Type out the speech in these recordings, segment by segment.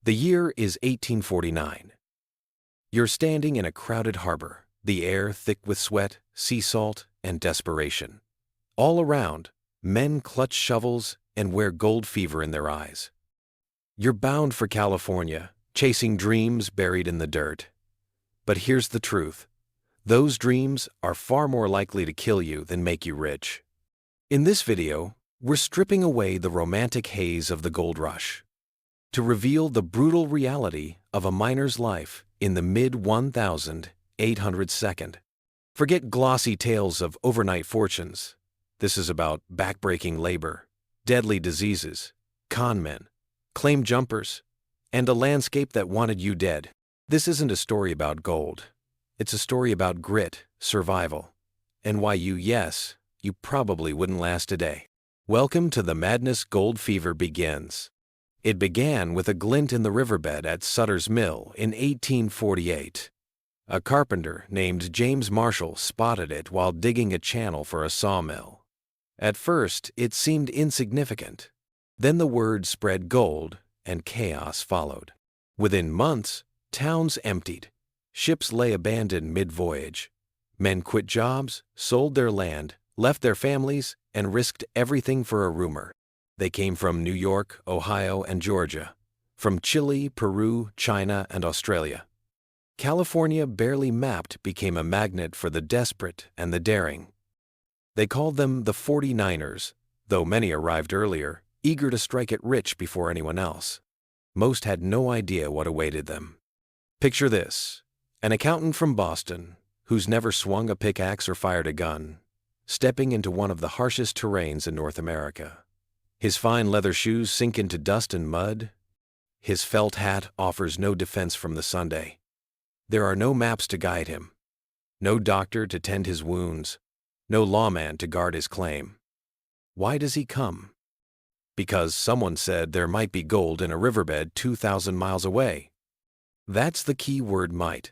The year is 1849. You're standing in a crowded harbor, the air thick with sweat, sea salt, and desperation. All around, men clutch shovels and wear gold fever in their eyes. You're bound for California, chasing dreams buried in the dirt. But here's the truth. Those dreams are far more likely to kill you than make you rich. In this video, we're stripping away the romantic haze of the gold rush to reveal the brutal reality of a miner's life in the mid-1800s. Forget glossy tales of overnight fortunes. This is about backbreaking labor, deadly diseases, con men, claim jumpers, and a landscape that wanted you dead. This isn't a story about gold. It's a story about grit, survival, and why you probably wouldn't last a day. Welcome to the madness gold fever begins. It began with a glint in the riverbed at Sutter's Mill in 1848. A carpenter named James Marshall spotted it while digging a channel for a sawmill. At first, it seemed insignificant. Then the word spread gold, and chaos followed. Within months, towns emptied. Ships lay abandoned mid-voyage. Men quit jobs, sold their land, left their families, and risked everything for a rumor. They came from New York, Ohio, and Georgia, from Chile, Peru, China, and Australia. California, barely mapped, became a magnet for the desperate and the daring. They called them the 49ers, though many arrived earlier, eager to strike it rich before anyone else. Most had no idea what awaited them. Picture this: an accountant from Boston, who's never swung a pickaxe or fired a gun, stepping into one of the harshest terrains in North America. His fine leather shoes sink into dust and mud. His felt hat offers no defense from the Sunday. There are no maps to guide him, no doctor to tend his wounds, no lawman to guard his claim. Why does he come? Because someone said there might be gold in a riverbed 2,000 miles away. That's the key word, might.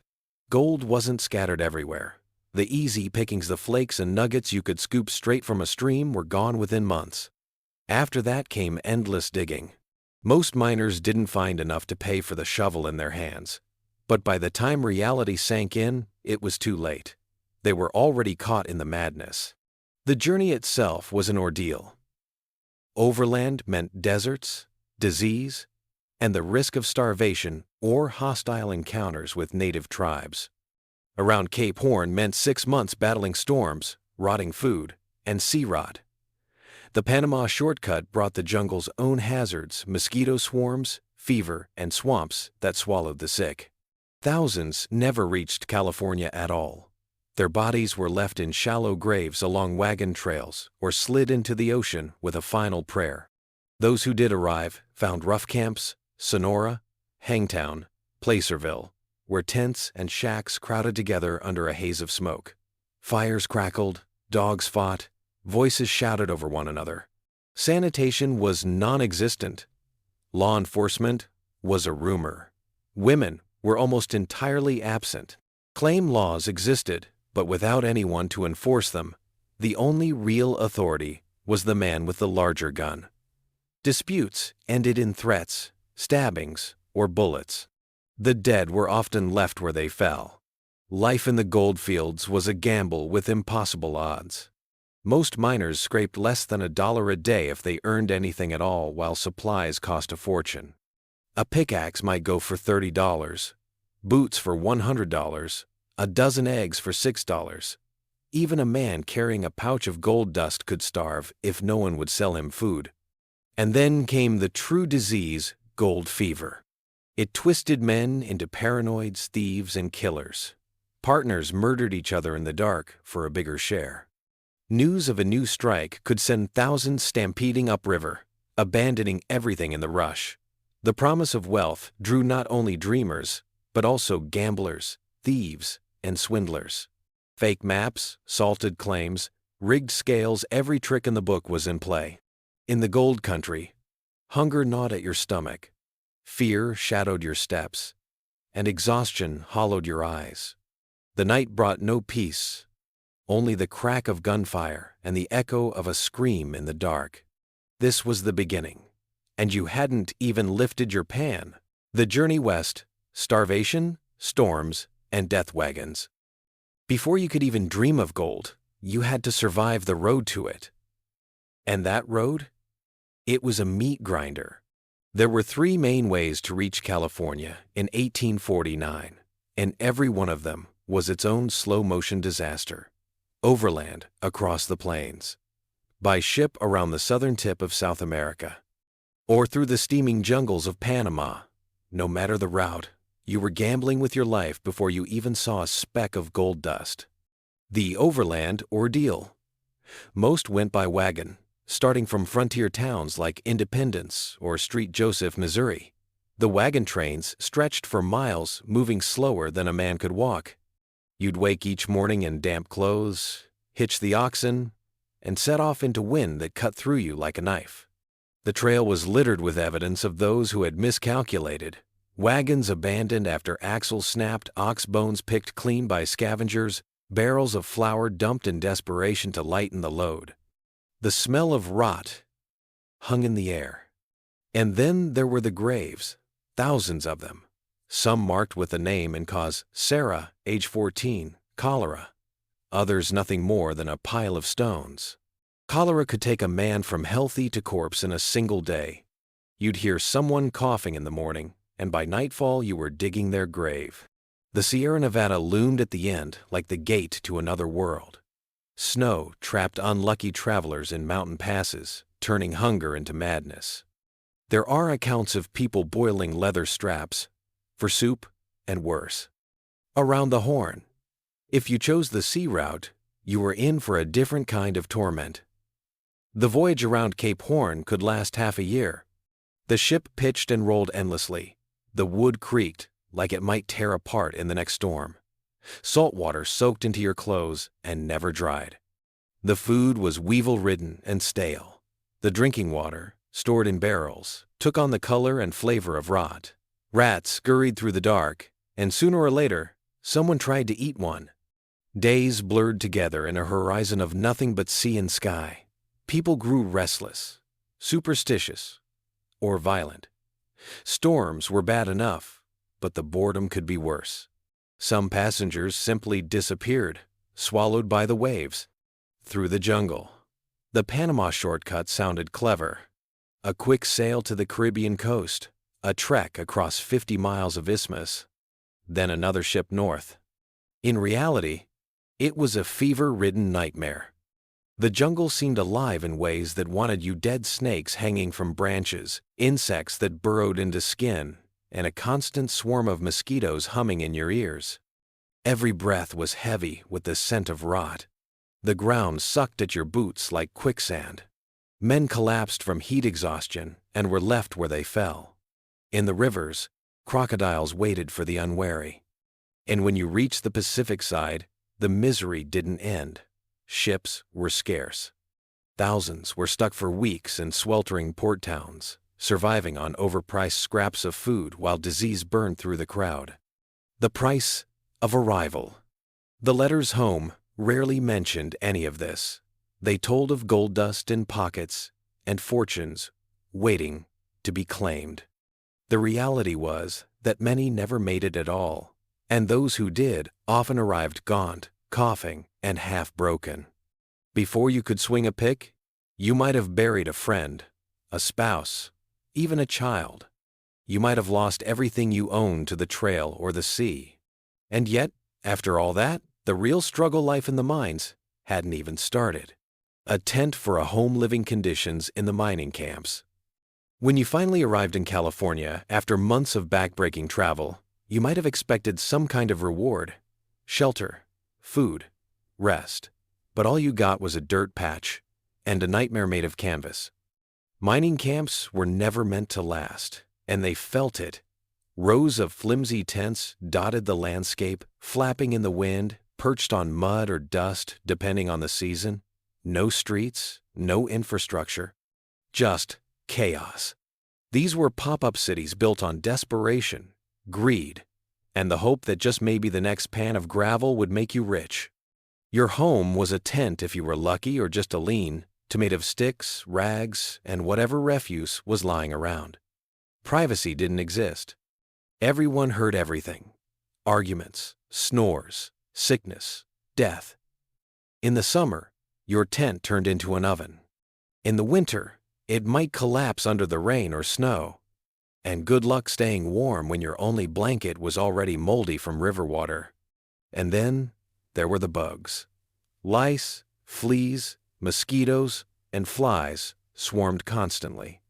Gold wasn't scattered everywhere. The easy pickings, the flakes and nuggets you could scoop straight from a stream, were gone within months. After that came endless digging. Most miners didn't find enough to pay for the shovel in their hands. But by the time reality sank in, it was too late. They were already caught in the madness. The journey itself was an ordeal. Overland meant deserts, disease, and the risk of starvation or hostile encounters with native tribes. Around Cape Horn meant 6 months battling storms, rotting food, and sea rot. The Panama shortcut brought the jungle's own hazards, mosquito swarms, fever, and swamps that swallowed the sick. Thousands never reached California at all. Their bodies were left in shallow graves along wagon trails or slid into the ocean with a final prayer. Those who did arrive found rough camps, Sonora, Hangtown, Placerville, where tents and shacks crowded together under a haze of smoke. Fires crackled, dogs fought, voices shouted over one another. Sanitation was non-existent. Law enforcement was a rumor. Women were almost entirely absent. Claim laws existed, but without anyone to enforce them. The only real authority was the man with the larger gun. Disputes ended in threats, stabbings, or bullets. The dead were often left where they fell. Life in the goldfields was a gamble with impossible odds. Most miners scraped less than $1 a day if they earned anything at all, while supplies cost a fortune. A pickaxe might go for $30, boots for $100, a dozen eggs for $6. Even a man carrying a pouch of gold dust could starve if no one would sell him food. And then came the true disease, gold fever. It twisted men into paranoids, thieves, and killers. Partners murdered each other in the dark for a bigger share. News of a new strike could send thousands stampeding upriver, abandoning everything in the rush. The promise of wealth drew not only dreamers, but also gamblers, thieves, and swindlers. Fake maps, salted claims, rigged scales, every trick in the book was in play. In the gold country, hunger gnawed at your stomach, fear shadowed your steps, and exhaustion hollowed your eyes. The night brought no peace, only the crack of gunfire and the echo of a scream in the dark. This was the beginning, and you hadn't even lifted your pan The journey west, starvation, storms, and death wagons. Before you could even dream of gold, you had to survive the road to it. And that road? It was a meat grinder. There were three main ways to reach California in 1849, and every one of them was its own slow-motion disaster. Overland, across the plains. By ship around the southern tip of South America. Or through the steaming jungles of Panama. No matter the route, you were gambling with your life before you even saw a speck of gold dust. The overland ordeal. Most went by wagon, starting from frontier towns like Independence or St. Joseph, Missouri. The wagon trains stretched for miles, moving slower than a man could walk. You'd wake each morning in damp clothes, hitch the oxen, and set off into wind that cut through you like a knife. The trail was littered with evidence of those who had miscalculated. Wagons abandoned after axles snapped, ox bones picked clean by scavengers, barrels of flour dumped in desperation to lighten the load. The smell of rot hung in the air. And then there were the graves, thousands of them, some marked with a name and cause: Sarah, age 14, cholera. Others nothing more than a pile of stones. Cholera could take a man from healthy to corpse in a single day. You'd hear someone coughing in the morning, and by nightfall you were digging their grave. The Sierra Nevada loomed at the end like the gate to another world. Snow trapped unlucky travelers in mountain passes, turning hunger into madness. There are accounts of people boiling leather straps for soup and worse. Around the Horn. If you chose the sea route, you were in for a different kind of torment. The voyage around Cape Horn could last half a year. The ship pitched and rolled endlessly. The wood creaked like it might tear apart in the next storm. Salt water soaked into your clothes and never dried. The food was weevil-ridden and stale. The drinking water, stored in barrels, took on the color and flavor of rot. Rats scurried through the dark, and sooner or later, someone tried to eat one. Days blurred together in a horizon of nothing but sea and sky. People grew restless, superstitious, or violent. Storms were bad enough, but the boredom could be worse. Some passengers simply disappeared, swallowed by the waves. Through the jungle. The Panama shortcut sounded clever. A quick sail to the Caribbean coast, a trek across 50 miles of isthmus, then another ship north. In reality, it was a fever-ridden nightmare. The jungle seemed alive in ways that wanted you dead: snakes hanging from branches, insects that burrowed into skin, and a constant swarm of mosquitoes humming in your ears. Every breath was heavy with the scent of rot. The ground sucked at your boots like quicksand. Men collapsed from heat exhaustion and were left where they fell. In the rivers, crocodiles waited for the unwary. And when you reached the Pacific side, the misery didn't end. Ships were scarce. Thousands were stuck for weeks in sweltering port towns, surviving on overpriced scraps of food while disease burned through the crowd. The price of arrival. The letters home rarely mentioned any of this. They told of gold dust in pockets and fortunes waiting to be claimed. The reality was that many never made it at all, and those who did often arrived gaunt, coughing, and half-broken. Before you could swing a pick, you might have buried a friend, a spouse, even a child. You might have lost everything you owned to the trail or the sea. And yet, after all that, the real struggle life in the mines hadn't even started. A tent for a home living conditions in the mining camps. When you finally arrived in California after months of backbreaking travel, you might have expected some kind of reward: shelter, food, rest. But all you got was a dirt patch and a nightmare made of canvas. Mining camps were never meant to last, and they felt it. Rows of flimsy tents dotted the landscape, flapping in the wind, perched on mud or dust depending on the season. No streets, no infrastructure, just chaos. These were pop-up cities built on desperation, greed, and the hope that just maybe the next pan of gravel would make you rich. Your home was a tent if you were lucky, or just a lean, made of sticks, rags, and whatever refuse was lying around. Privacy didn't exist. Everyone heard everything: arguments, snores, sickness, death. In the summer, your tent turned into an oven. In the winter, it might collapse under the rain or snow. And good luck staying warm when your only blanket was already moldy from river water. And then there were the bugs. Lice, fleas, mosquitoes, and flies swarmed constantly.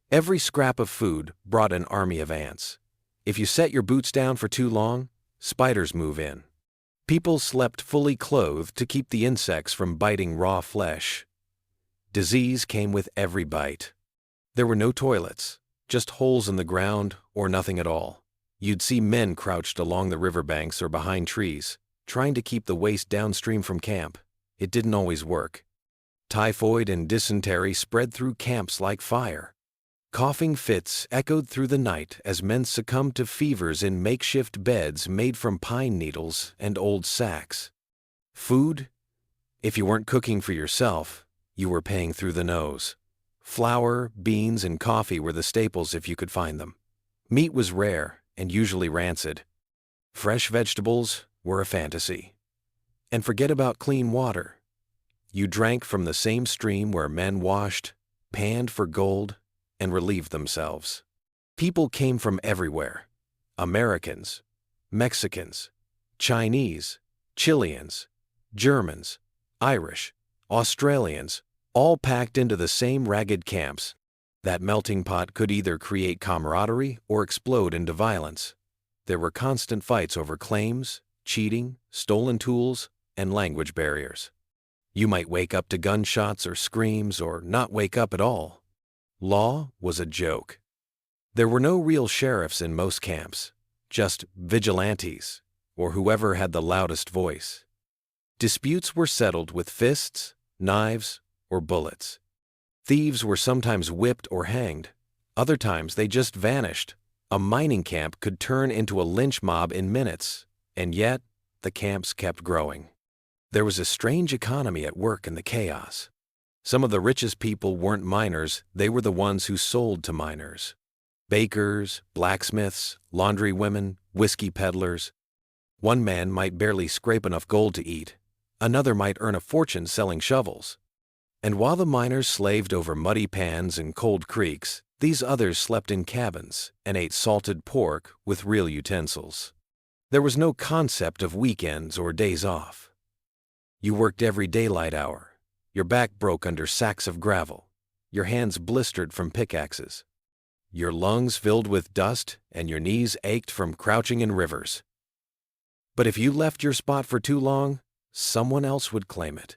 Every scrap of food brought an army of ants. If you set your boots down for too long, spiders move in. People slept fully clothed to keep the insects from biting raw flesh. Disease came with every bite. There were no toilets, just holes in the ground or nothing at all. You'd see men crouched along the riverbanks or behind trees, trying to keep the waste downstream from camp. It didn't always work. Typhoid and dysentery spread through camps like fire. Coughing fits echoed through the night as men succumbed to fevers in makeshift beds made from pine needles and old sacks. Food? If you weren't cooking for yourself, you were paying through the nose. Flour, beans, and coffee were the staples if you could find them. Meat was rare and usually rancid. Fresh vegetables were a fantasy. And forget about clean water. You drank from the same stream where men washed, panned for gold, and relieved themselves. People came from everywhere: Americans, Mexicans, Chinese, Chileans, Germans, Irish, Australians, all packed into the same ragged camps. That melting pot could either create camaraderie or explode into violence. There were constant fights over claims, cheating, stolen tools, and language barriers. You might wake up to gunshots or screams or not wake up at all. Law was a joke. There were no real sheriffs in most camps, just vigilantes, or whoever had the loudest voice. Disputes were settled with fists, knives, or bullets. Thieves were sometimes whipped or hanged. Other times they just vanished. A mining camp could turn into a lynch mob in minutes, and yet the camps kept growing. There was a strange economy at work in the chaos. Some of the richest people weren't miners, they were the ones who sold to miners. Bakers, blacksmiths, laundry women, whiskey peddlers. One man might barely scrape enough gold to eat. Another might earn a fortune selling shovels. And while the miners slaved over muddy pans and cold creeks, these others slept in cabins and ate salted pork with real utensils. There was no concept of weekends or days off. You worked every daylight hour. Your back broke under sacks of gravel. Your hands blistered from pickaxes. Your lungs filled with dust and your knees ached from crouching in rivers. But if you left your spot for too long, someone else would claim it.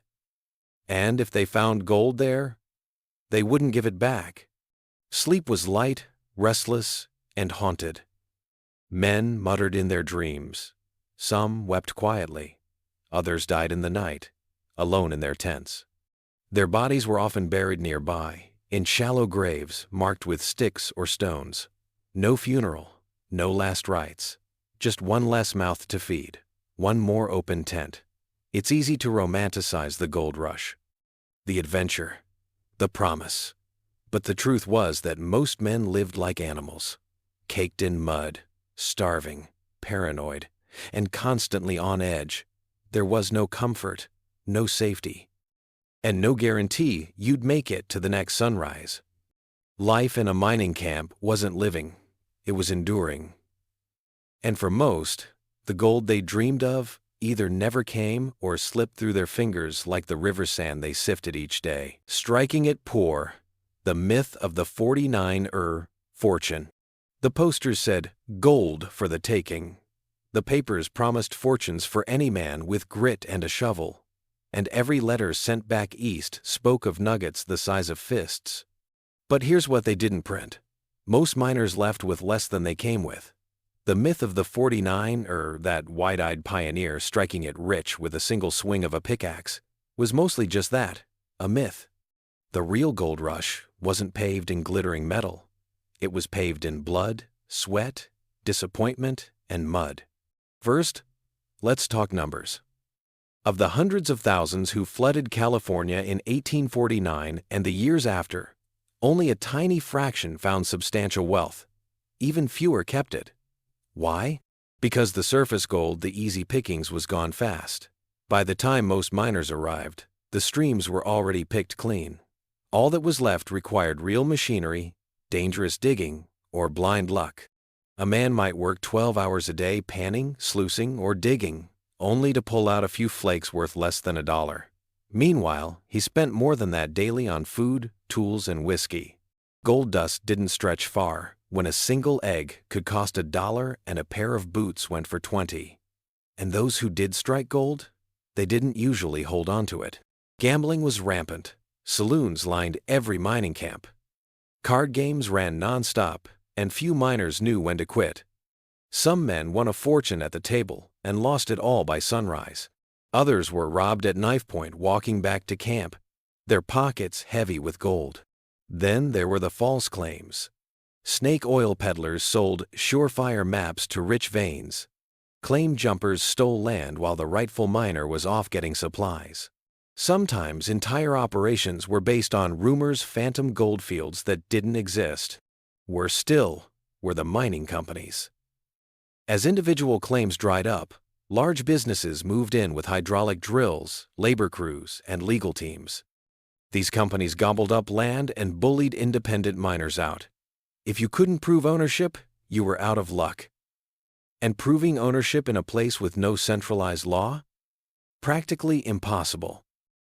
And if they found gold there, they wouldn't give it back. Sleep was light, restless, and haunted. Men muttered in their dreams. Some wept quietly. Others died in the night, alone in their tents. Their bodies were often buried nearby, in shallow graves marked with sticks or stones. No funeral, no last rites, just one less mouth to feed, one more open tent. It's easy to romanticize the gold rush, the adventure, the promise. But the truth was that most men lived like animals, caked in mud, starving, paranoid, and constantly on edge. There was no comfort, no safety, and no guarantee you'd make it to the next sunrise. Life in a mining camp wasn't living, it was enduring. And for most, the gold they dreamed of either never came or slipped through their fingers like the river sand they sifted each day. Striking it poor, the myth of the 49er fortune. The posters said, "Gold for the taking." The papers promised fortunes for any man with grit and a shovel. And every letter sent back east spoke of nuggets the size of fists. But here's what they didn't print. Most miners left with less than they came with. The myth of the 49er, that wide-eyed pioneer striking it rich with a single swing of a pickaxe, was mostly just that, a myth. The real gold rush wasn't paved in glittering metal. It was paved in blood, sweat, disappointment, and mud. First, let's talk numbers. Of the hundreds of thousands who flooded California in 1849 and the years after, only a tiny fraction found substantial wealth. Even fewer kept it. Why? Because the surface gold, the easy pickings, was gone fast. By the time most miners arrived, the streams were already picked clean. All that was left required real machinery, dangerous digging, or blind luck. A man might work 12 hours a day panning, sluicing, or digging, only to pull out a few flakes worth less than $1. Meanwhile, he spent more than that daily on food, tools, and whiskey. Gold dust didn't stretch far when a single egg could cost $1 and a pair of boots went for 20. And those who did strike gold? They didn't usually hold on to it. Gambling was rampant. Saloons lined every mining camp. Card games ran non-stop, and few miners knew when to quit. Some men won a fortune at the table and lost it all by sunrise. Others were robbed at knife point walking back to camp, their pockets heavy with gold. Then there were the false claims. Snake oil peddlers sold surefire maps to rich veins. Claim jumpers stole land while the rightful miner was off getting supplies. Sometimes entire operations were based on rumors, phantom goldfields that didn't exist. Worse still were the mining companies. As individual claims dried up, large businesses moved in with hydraulic drills, labor crews, and legal teams. These companies gobbled up land and bullied independent miners out. If you couldn't prove ownership, you were out of luck. And proving ownership in a place with no centralized law? Practically impossible.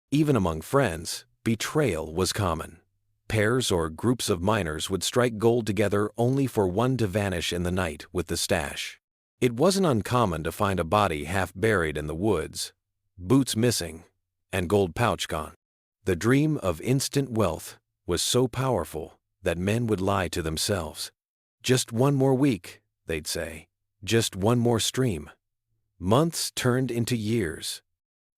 Even among friends, betrayal was common. Pairs or groups of miners would strike gold together only for one to vanish in the night with the stash. It wasn't uncommon to find a body half buried in the woods, boots missing, and gold pouch gone. The dream of instant wealth was so powerful that men would lie to themselves. Just one more week, they'd say. Just one more stream. Months turned into years.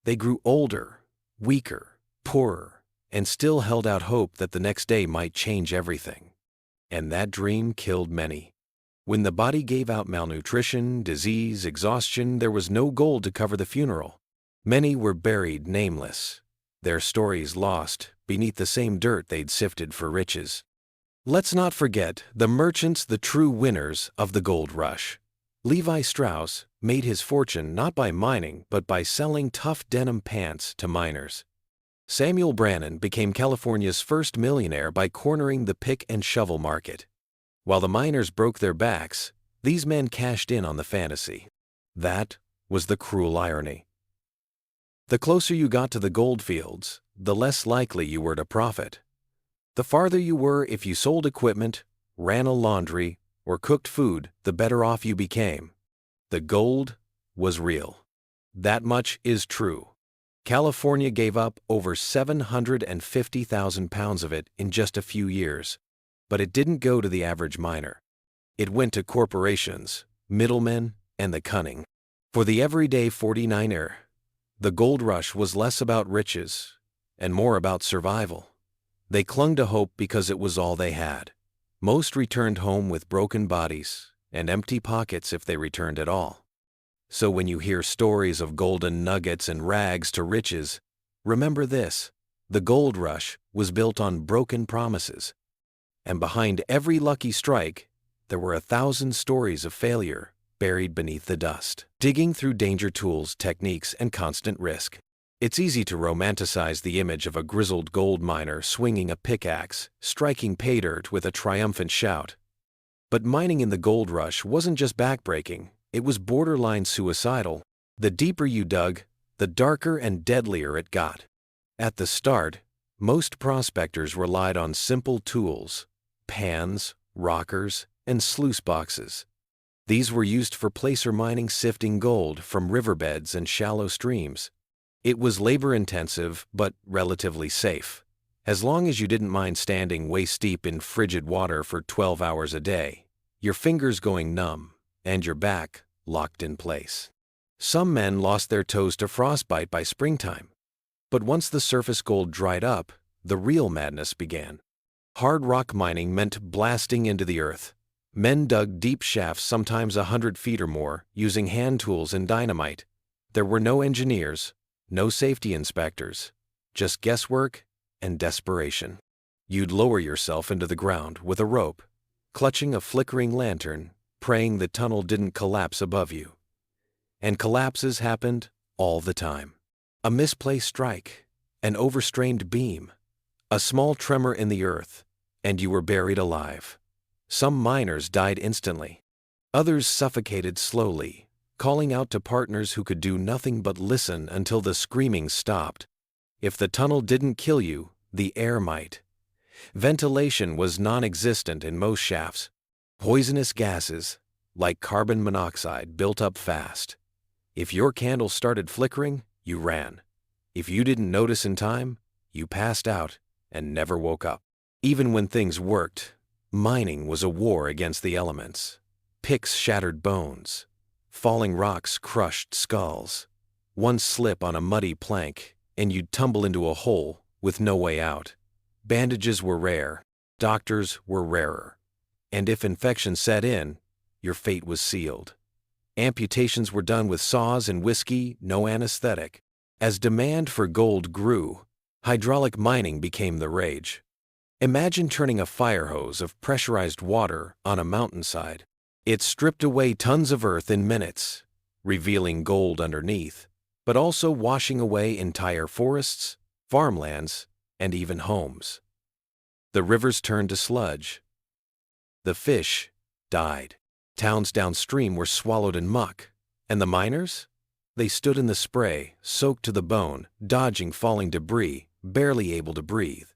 They grew older, weaker, poorer, and still held out hope that the next day might change everything. And that dream killed many. When the body gave out malnutrition, disease, exhaustion, there was no gold to cover the funeral. Many were buried nameless, their stories lost beneath the same dirt they'd sifted for riches. Let's not forget the merchants, the true winners of the gold rush. Levi Strauss made his fortune not by mining but by selling tough denim pants to miners. Samuel Brannan became California's first millionaire by cornering the pick and shovel market. While the miners broke their backs, these men cashed in on the fantasy. That was the cruel irony. The closer you got to the gold fields, the less likely you were to profit. The farther you were if you sold equipment, ran a laundry, or cooked food, the better off you became. The gold was real. That much is true. California gave up over 750,000 pounds of it in just a few years. But it didn't go to the average miner. It went to corporations, middlemen, and the cunning. For the everyday 49er, the gold rush was less about riches and more about survival. They clung to hope because it was all they had. Most returned home with broken bodies and empty pockets if they returned at all. So when you hear stories of golden nuggets and rags to riches, remember this: the gold rush was built on broken promises. And behind every lucky strike, there were 1,000 stories of failure buried beneath the dust. Digging through danger tools, techniques, and constant risk. It's easy to romanticize the image of a grizzled gold miner swinging a pickaxe, striking pay dirt with a triumphant shout. But mining in the gold rush wasn't just backbreaking, it was borderline suicidal. The deeper you dug, the darker and deadlier it got. At the start, most prospectors relied on simple tools: pans, rockers, and sluice boxes. These were used for placer mining, sifting gold from riverbeds and shallow streams. It was labor-intensive, but relatively safe, as long as you didn't mind standing waist-deep in frigid water for 12 hours a day, your fingers going numb, and your back locked in place. Some men lost their toes to frostbite by springtime. But once the surface gold dried up, the real madness began. Hard rock mining meant blasting into the earth. Men dug deep shafts, sometimes 100 feet or more, using hand tools and dynamite. There were no engineers, no safety inspectors, just guesswork and desperation. You'd lower yourself into the ground with a rope, clutching a flickering lantern, praying the tunnel didn't collapse above you. And collapses happened all the time. A misplaced strike, an overstrained beam, a small tremor in the earth, and you were buried alive. Some miners died instantly. Others suffocated slowly, calling out to partners who could do nothing but listen until the screaming stopped. If the tunnel didn't kill you, the air might. Ventilation was non-existent in most shafts. Poisonous gases, like carbon monoxide, built up fast. If your candle started flickering, you ran. If you didn't notice in time, you passed out and never woke up. Even when things worked, mining was a war against the elements. Picks shattered bones. Falling rocks crushed skulls. One slip on a muddy plank, and you'd tumble into a hole with no way out. Bandages were rare. Doctors were rarer. And if infection set in, your fate was sealed. Amputations were done with saws and whiskey, no anesthetic. As demand for gold grew, hydraulic mining became the rage. Imagine turning a fire hose of pressurized water on a mountainside. It stripped away tons of earth in minutes, revealing gold underneath, but also washing away entire forests, farmlands, and even homes. The rivers turned to sludge. The fish died. Towns downstream were swallowed in muck. And the miners? They stood in the spray, soaked to the bone, dodging falling debris, barely able to breathe.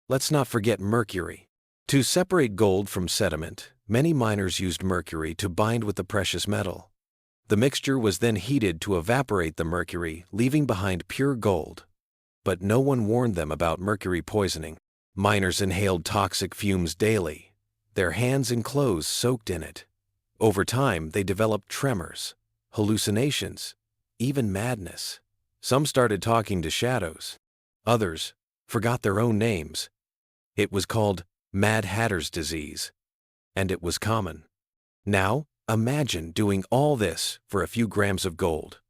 Let's not forget mercury. To separate gold from sediment, many miners used mercury to bind with the precious metal. The mixture was then heated to evaporate the mercury, leaving behind pure gold. But no one warned them about mercury poisoning. Miners inhaled toxic fumes daily, their hands and clothes soaked in it. Over time, they developed tremors, hallucinations, even madness. Some started talking to shadows. Others forgot their own names. It was called Mad Hatter's disease, and it was common. Now, imagine doing all this for a few grams of gold.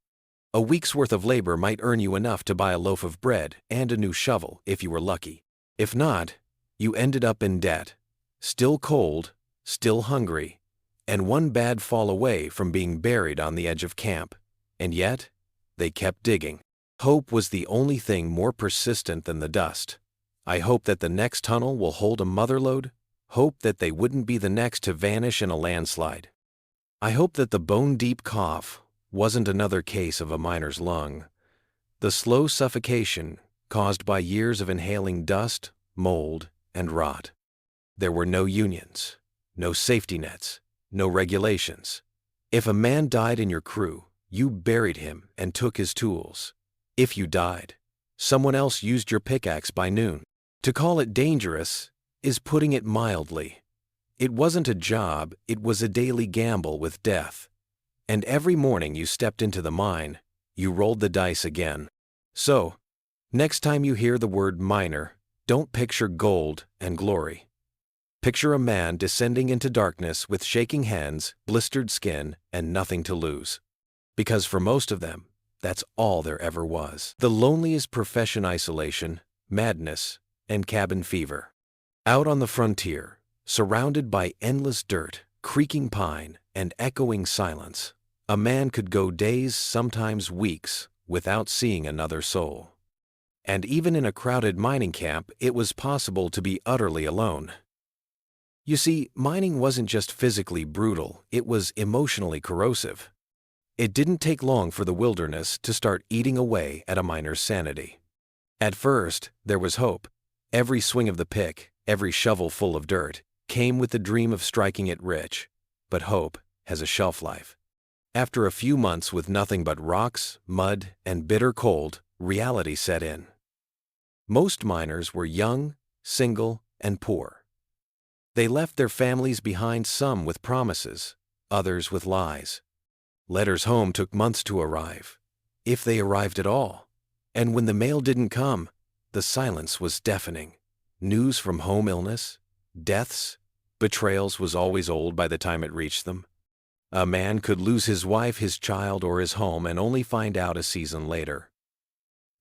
A week's worth of labor might earn you enough to buy a loaf of bread and a new shovel if you were lucky. If not, you ended up in debt, still cold, still hungry, and one bad fall away from being buried on the edge of camp. And yet, they kept digging. Hope was the only thing more persistent than the dust. I hope that the next tunnel will hold a motherlode. Hope that they wouldn't be the next to vanish in a landslide. I hope that the bone-deep cough wasn't another case of a miner's lung. The slow suffocation caused by years of inhaling dust, mold, and rot. There were no unions, no safety nets, no regulations. If a man died in your crew, you buried him and took his tools. If you died, someone else used your pickaxe by noon. To call it dangerous is putting it mildly. It wasn't a job, it was a daily gamble with death. And every morning you stepped into the mine, you rolled the dice again. So, next time you hear the word miner, don't picture gold and glory. Picture a man descending into darkness with shaking hands, blistered skin, and nothing to lose. Because for most of them, that's all there ever was. The loneliest profession: isolation, madness, and cabin fever. Out on the frontier, surrounded by endless dirt, creaking pine, and echoing silence, a man could go days, sometimes weeks, without seeing another soul. And even in a crowded mining camp, it was possible to be utterly alone. You see, mining wasn't just physically brutal, it was emotionally corrosive. It didn't take long for the wilderness to start eating away at a miner's sanity. At first, there was hope. Every swing of the pick, every shovel full of dirt, came with the dream of striking it rich. But hope has a shelf life. After a few months with nothing but rocks, mud, and bitter cold, reality set in. Most miners were young, single, and poor. They left their families behind, some with promises, others with lies. Letters home took months to arrive, if they arrived at all. And when the mail didn't come, the silence was deafening. News from home: illness, deaths, betrayals was always old by the time it reached them. A man could lose his wife, his child, or his home and only find out a season later.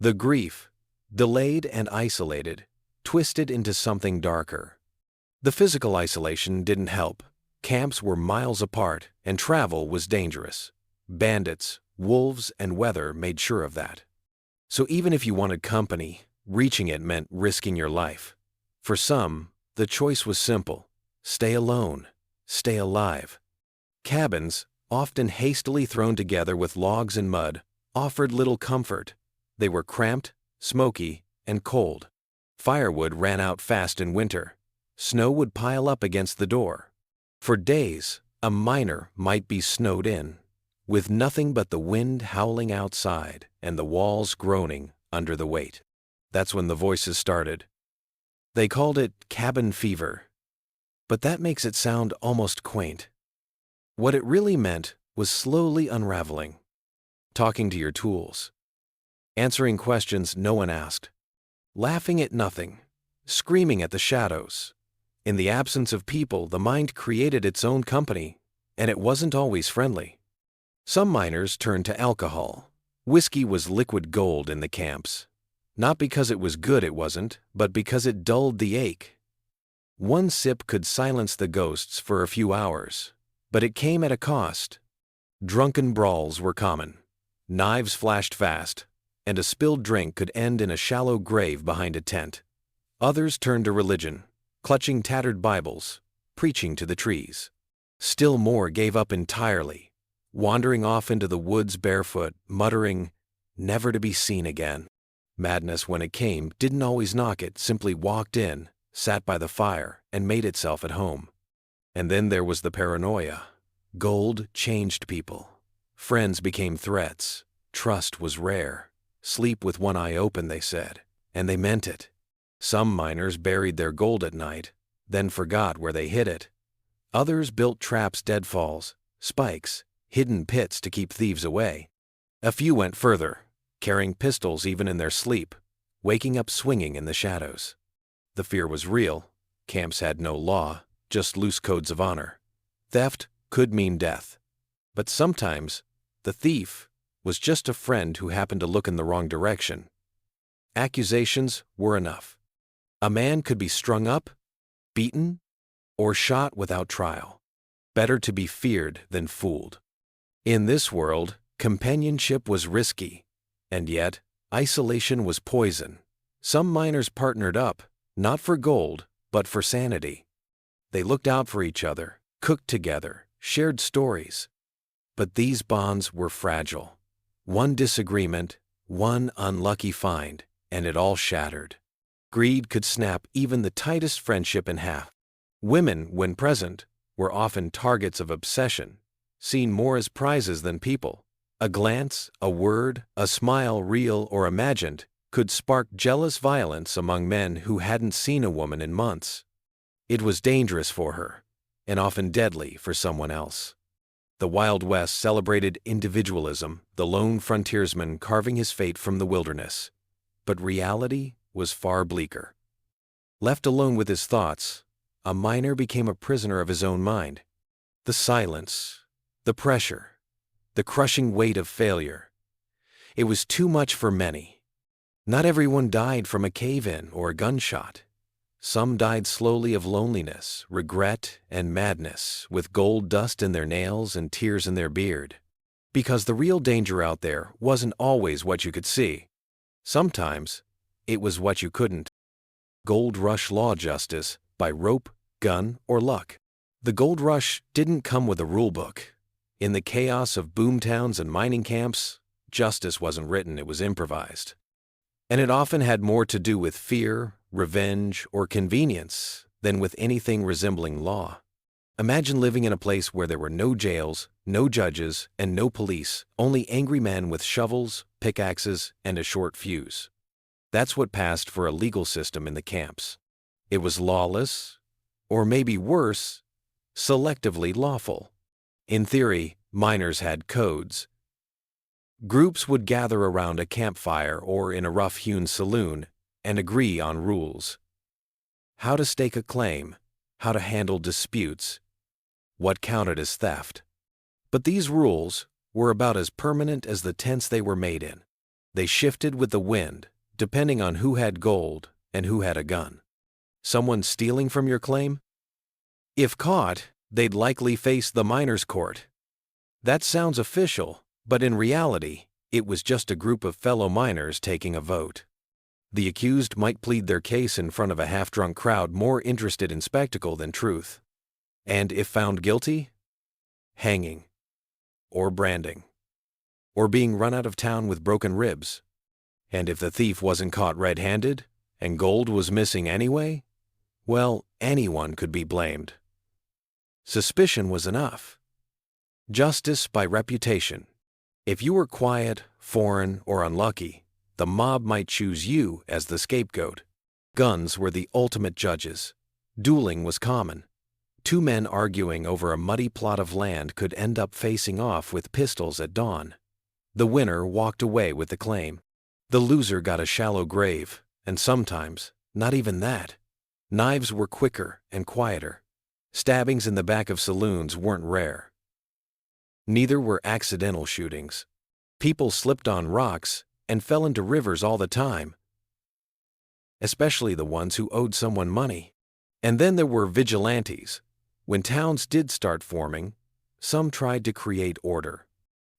The grief, delayed and isolated, twisted into something darker. The physical isolation didn't help. Camps were miles apart, and travel was dangerous. Bandits, wolves, and weather made sure of that. So even if you wanted company, reaching it meant risking your life. For some, the choice was simple: stay alone, stay alive. Cabins, often hastily thrown together with logs and mud, offered little comfort. They were cramped, smoky, and cold. Firewood ran out fast in winter. Snow would pile up against the door. For days, a miner might be snowed in, with nothing but the wind howling outside and the walls groaning under the weight. That's when the voices started. They called it cabin fever. But that makes it sound almost quaint. What it really meant was slowly unraveling. Talking to your tools. Answering questions no one asked. Laughing at nothing. Screaming at the shadows. In the absence of people, the mind created its own company, and it wasn't always friendly. Some miners turned to alcohol. Whiskey was liquid gold in the camps. Not because it was good, it wasn't, but because it dulled the ache. One sip could silence the ghosts for a few hours, but it came at a cost. Drunken brawls were common. Knives flashed fast, and a spilled drink could end in a shallow grave behind a tent. Others turned to religion, clutching tattered Bibles, preaching to the trees. Still more gave up entirely, wandering off into the woods barefoot, muttering, never to be seen again. Madness, when it came, didn't always knock, it simply walked in, sat by the fire, and made itself at home. And then there was the paranoia. Gold changed people. Friends became threats. Trust was rare. Sleep with one eye open, they said, and they meant it. Some miners buried their gold at night, then forgot where they hid it. Others built traps, deadfalls, spikes, hidden pits to keep thieves away. A few went further, carrying pistols even in their sleep, waking up swinging in the shadows. The fear was real. Camps had no law, just loose codes of honor. Theft could mean death. But sometimes, the thief was just a friend who happened to look in the wrong direction. Accusations were enough. A man could be strung up, beaten, or shot without trial. Better to be feared than fooled. In this world, companionship was risky, and yet isolation was poison. Some miners partnered up, not for gold, but for sanity. They looked out for each other, cooked together, shared stories. But these bonds were fragile. One disagreement, one unlucky find, and it all shattered. Greed could snap even the tightest friendship in half. Women, when present, were often targets of obsession, seen more as prizes than people. A glance, a word, a smile, real or imagined, could spark jealous violence among men who hadn't seen a woman in months. It was dangerous for her, and often deadly for someone else. The Wild West celebrated individualism, the lone frontiersman carving his fate from the wilderness. But reality was far bleaker. Left alone with his thoughts, a miner became a prisoner of his own mind. The silence, the pressure, the crushing weight of failure. It was too much for many. Not everyone died from a cave-in or a gunshot. Some died slowly of loneliness, regret, and madness, with gold dust in their nails and tears in their beard. Because the real danger out there wasn't always what you could see. Sometimes, it was what you couldn't. Gold Rush Law Justice by rope, gun, or luck. The gold rush didn't come with a rulebook. In the chaos of boomtowns and mining camps, justice wasn't written, it was improvised. And it often had more to do with fear, revenge, or convenience than with anything resembling law. Imagine living in a place where there were no jails, no judges, and no police, only angry men with shovels, pickaxes, and a short fuse. That's what passed for a legal system in the camps. It was lawless, or maybe worse, selectively lawful. In theory, miners had codes. Groups would gather around a campfire or in a rough-hewn saloon and agree on rules. How to stake a claim, how to handle disputes, what counted as theft. But these rules were about as permanent as the tents they were made in. They shifted with the wind, depending on who had gold and who had a gun. Someone stealing from your claim? If caught, they'd likely face the miners' court. That sounds official, but in reality, it was just a group of fellow miners taking a vote. The accused might plead their case in front of a half-drunk crowd more interested in spectacle than truth. And if found guilty, hanging, or branding, or being run out of town with broken ribs. And if the thief wasn't caught red-handed, and gold was missing anyway, well, anyone could be blamed. Suspicion was enough. Justice by reputation. If you were quiet, foreign, or unlucky, the mob might choose you as the scapegoat. Guns were the ultimate judges. Dueling was common. Two men arguing over a muddy plot of land could end up facing off with pistols at dawn. The winner walked away with the claim. The loser got a shallow grave, and sometimes, not even that. Knives were quicker and quieter. Stabbings in the back of saloons weren't rare. Neither were accidental shootings. People slipped on rocks and fell into rivers all the time, especially the ones who owed someone money. And then there were vigilantes. When towns did start forming, some tried to create order.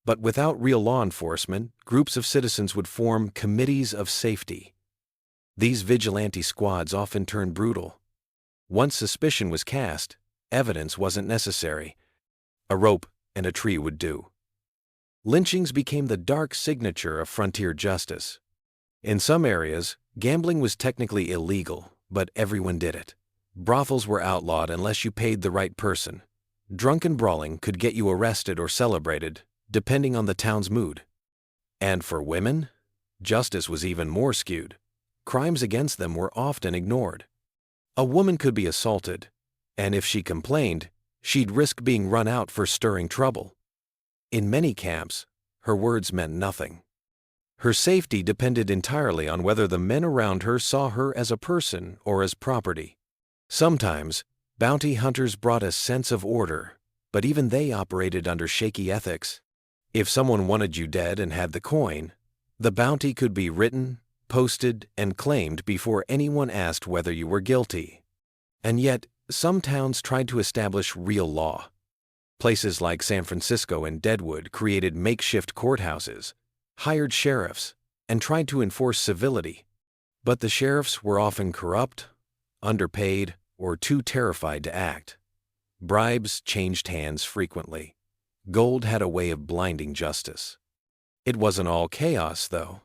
But without real law enforcement, groups of citizens would form committees of safety. These vigilante squads often turned brutal. Once suspicion was cast, evidence wasn't necessary. A rope and a tree would do. Lynchings became the dark signature of frontier justice. In some areas, gambling was technically illegal, but everyone did it. Brothels were outlawed unless you paid the right person. Drunken brawling could get you arrested or celebrated, depending on the town's mood. And for women, justice was even more skewed. Crimes against them were often ignored. A woman could be assaulted, and if she complained, she'd risk being run out for stirring trouble. In many camps, her words meant nothing. Her safety depended entirely on whether the men around her saw her as a person or as property. Sometimes, bounty hunters brought a sense of order, but even they operated under shaky ethics. If someone wanted you dead and had the coin, the bounty could be written, posted, and claimed before anyone asked whether you were guilty. And yet, some towns tried to establish real law. Places like San Francisco and Deadwood created makeshift courthouses, hired sheriffs, and tried to enforce civility. But the sheriffs were often corrupt, underpaid, or too terrified to act. Bribes changed hands frequently. Gold had a way of blinding justice. It wasn't all chaos, though.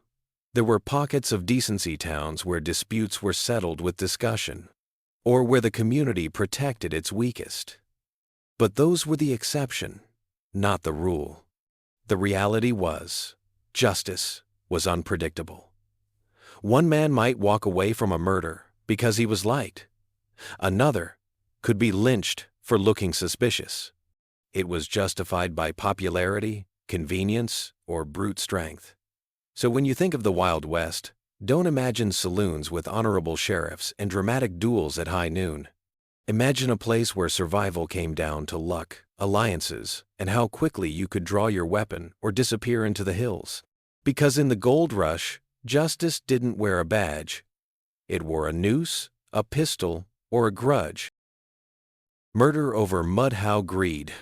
There were pockets of decency towns where disputes were settled with discussion, or where the community protected its weakest. But those were the exception, not the rule. The reality was, justice was unpredictable. One man might walk away from a murder because he was liked. Another could be lynched for looking suspicious. It was justified by popularity, convenience, or brute strength. So when you think of the Wild West, don't imagine saloons with honorable sheriffs and dramatic duels at high noon. Imagine a place where survival came down to luck, alliances, and how quickly you could draw your weapon or disappear into the hills. Because in the gold rush, justice didn't wear a badge. It wore a noose, a pistol, or a grudge. Murder over mud-how greed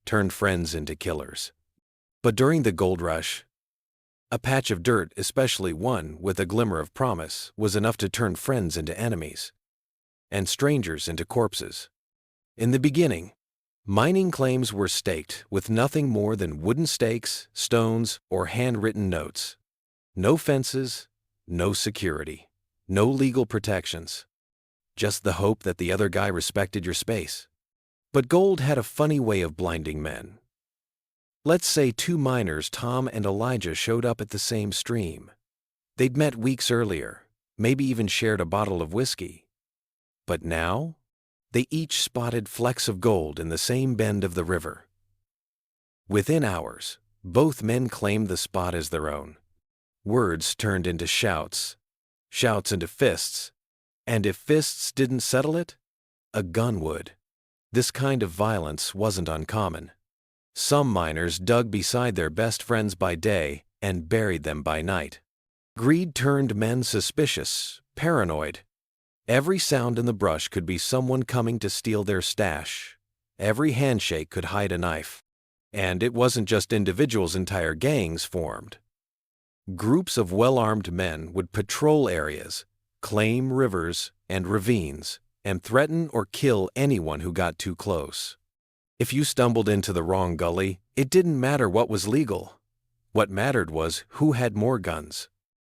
turned friends into killers. But during the gold rush, a patch of dirt, especially one with a glimmer of promise, was enough to turn friends into enemies, and strangers into corpses. In the beginning, mining claims were staked with nothing more than wooden stakes, stones, or handwritten notes. No fences, no security, no legal protections. Just the hope that the other guy respected your space. But gold had a funny way of blinding men. Let's say two miners, Tom and Elijah, showed up at the same stream. They'd met weeks earlier, maybe even shared a bottle of whiskey. But now, they each spotted flecks of gold in the same bend of the river. Within hours, both men claimed the spot as their own. Words turned into shouts, shouts into fists, and if fists didn't settle it, a gun would. This kind of violence wasn't uncommon. Some miners dug beside their best friends by day and buried them by night. Greed turned men suspicious, paranoid. Every sound in the brush could be someone coming to steal their stash, every handshake could hide a knife. And it wasn't just individuals, entire gangs formed. Groups of well-armed men would patrol areas, claim rivers and ravines, and threaten or kill anyone who got too close. If you stumbled into the wrong gully, it didn't matter what was legal. What mattered was who had more guns.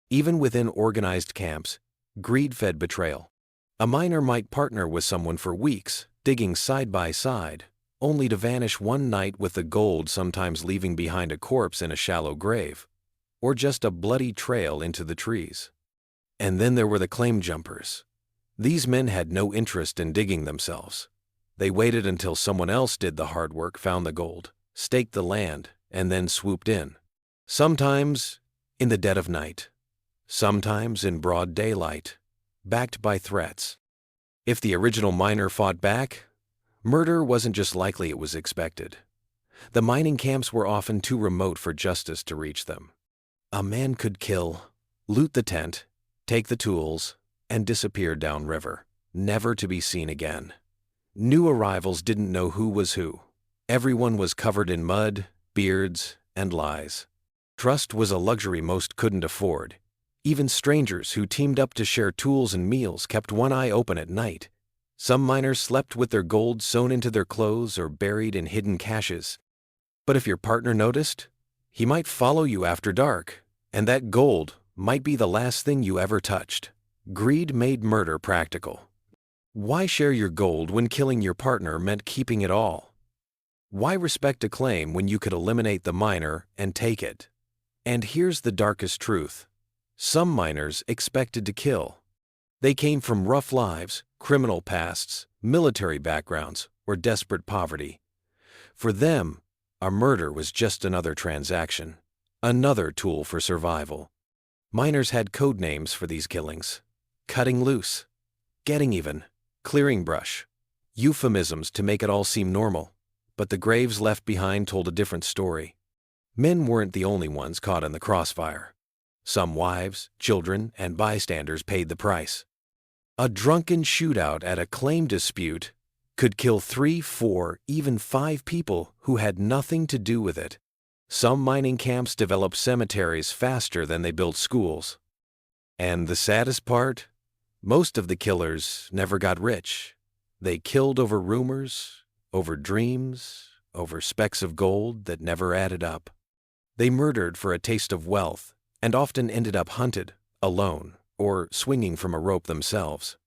Even within organized camps, greed fed betrayal. A miner might partner with someone for weeks, digging side by side, only to vanish one night with the gold, sometimes leaving behind a corpse in a shallow grave, or just a bloody trail into the trees. And then there were the claim jumpers. These men had no interest in digging themselves. They waited until someone else did the hard work, found the gold, staked the land, and then swooped in. Sometimes in the dead of night, sometimes in broad daylight, backed by threats. If the original miner fought back, murder wasn't just likely, it was expected. The mining camps were often too remote for justice to reach them. A man could kill, loot the tent, take the tools, and disappear downriver, never to be seen again. New arrivals didn't know who was who. Everyone was covered in mud, beards, and lies. Trust was a luxury most couldn't afford. Even strangers who teamed up to share tools and meals kept one eye open at night. Some miners slept with their gold sewn into their clothes or buried in hidden caches. But if your partner noticed, he might follow you after dark, and that gold might be the last thing you ever touched. Greed made murder practical. Why share your gold when killing your partner meant keeping it all? Why respect a claim when you could eliminate the miner and take it? And here's the darkest truth. Some miners expected to kill. They came from rough lives, criminal pasts, military backgrounds, or desperate poverty. For them, a murder was just another transaction, another tool for survival. Miners had code names for these killings: cutting loose, getting even, clearing brush, euphemisms to make it all seem normal. But the graves left behind told a different story. Men weren't the only ones caught in the crossfire. Some wives, children, and bystanders paid the price. A drunken shootout at a claim dispute could kill 3, 4, even 5 people who had nothing to do with it. Some mining camps developed cemeteries faster than they built schools. And the saddest part? Most of the killers never got rich. They killed over rumors, over dreams, over specks of gold that never added up. They murdered for a taste of wealth, and often ended up hunted, alone, or swinging from a rope themselves.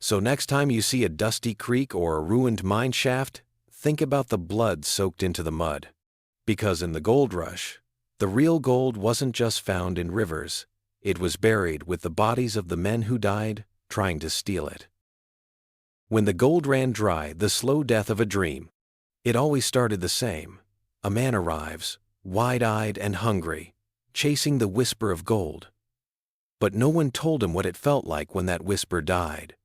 So next time you see a dusty creek or a ruined mine shaft, think about the blood soaked into the mud. Because in the gold rush, the real gold wasn't just found in rivers, it was buried with the bodies of the men who died trying to steal it. When the gold ran dry, the slow death of a dream, it always started the same. A man arrives, wide-eyed and hungry, chasing the whisper of gold. But no one told him what it felt like when that whisper died.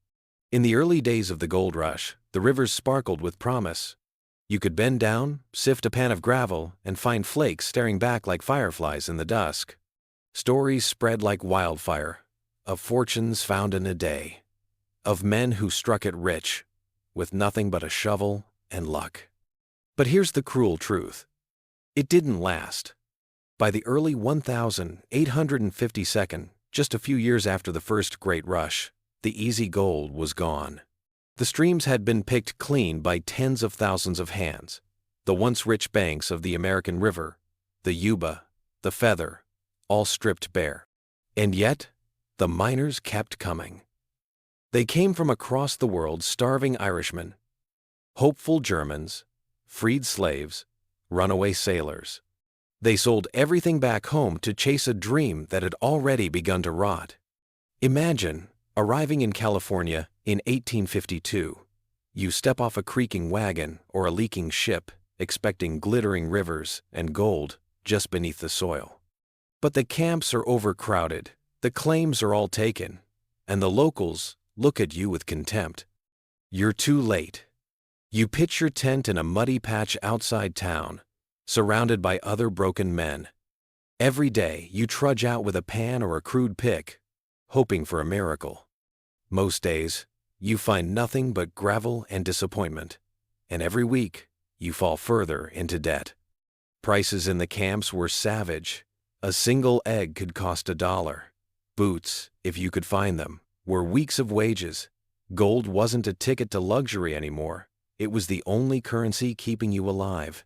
In the early days of the gold rush, the rivers sparkled with promise. You could bend down, sift a pan of gravel, and find flakes staring back like fireflies in the dusk. Stories spread like wildfire, of fortunes found in a day, of men who struck it rich, with nothing but a shovel and luck. But here's the cruel truth. It didn't last. By the early 1852, just a few years after the first great rush, the easy gold was gone. The streams had been picked clean by tens of thousands of hands. The once rich banks of the American River, the Yuba, the Feather, all stripped bare. And yet, the miners kept coming. They came from across the world, starving Irishmen, hopeful Germans, freed slaves, runaway sailors. They sold everything back home to chase a dream that had already begun to rot. Imagine arriving in California in 1852. You step off a creaking wagon or a leaking ship, expecting glittering rivers and gold just beneath the soil. But the camps are overcrowded, the claims are all taken, and the locals look at you with contempt. You're too late. You pitch your tent in a muddy patch outside town, surrounded by other broken men. Every day you trudge out with a pan or a crude pick, hoping for a miracle. Most days, you find nothing but gravel and disappointment. and every week you fall further into debt. Prices in the camps were savage. A single egg could cost $1. Boots, if you could find them, were weeks of wages. Gold wasn't a ticket to luxury anymore. It was the only currency keeping you alive.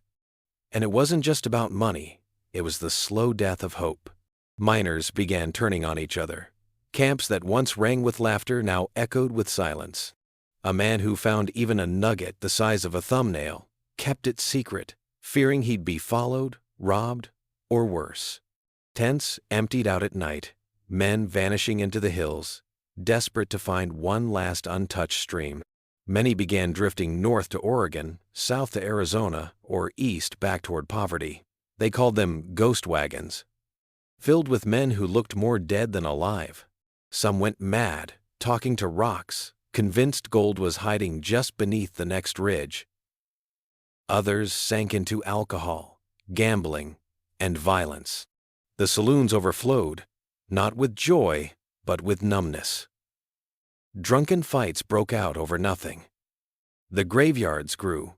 And it wasn't just about money. It was the slow death of hope. Miners began turning on each other. Camps that once rang with laughter now echoed with silence. A man who found even a nugget the size of a thumbnail kept it secret, fearing he'd be followed, robbed, or worse. Tents emptied out at night, men vanishing into the hills, desperate to find one last untouched stream. Many began drifting north to Oregon, south to Arizona, or east back toward poverty. They called them ghost wagons, filled with men who looked more dead than alive. Some went mad, talking to rocks, convinced gold was hiding just beneath the next ridge. Others sank into alcohol, gambling, and violence. The saloons overflowed, not with joy, but with numbness. Drunken fights broke out over nothing. The graveyards grew.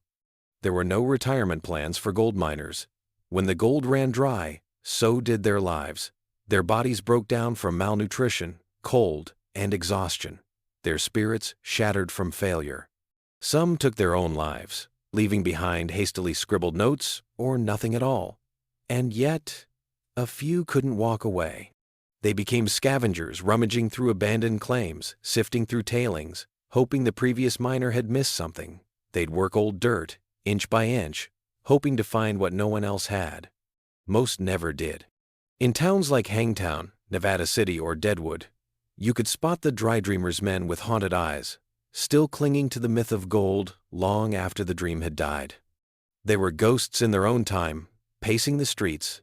There were no retirement plans for gold miners. When the gold ran dry, so did their lives. Their bodies broke down from malnutrition, cold, and exhaustion. Their spirits shattered from failure. Some took their own lives, leaving behind hastily scribbled notes or nothing at all. And yet, a few couldn't walk away. They became scavengers, rummaging through abandoned claims, sifting through tailings, hoping the previous miner had missed something. They'd work old dirt, inch by inch, hoping to find what no one else had. Most never did. In towns like Hangtown, Nevada City, or Deadwood, you could spot the dry dreamers' men with haunted eyes, still clinging to the myth of gold long after the dream had died. They were ghosts in their own time, pacing the streets,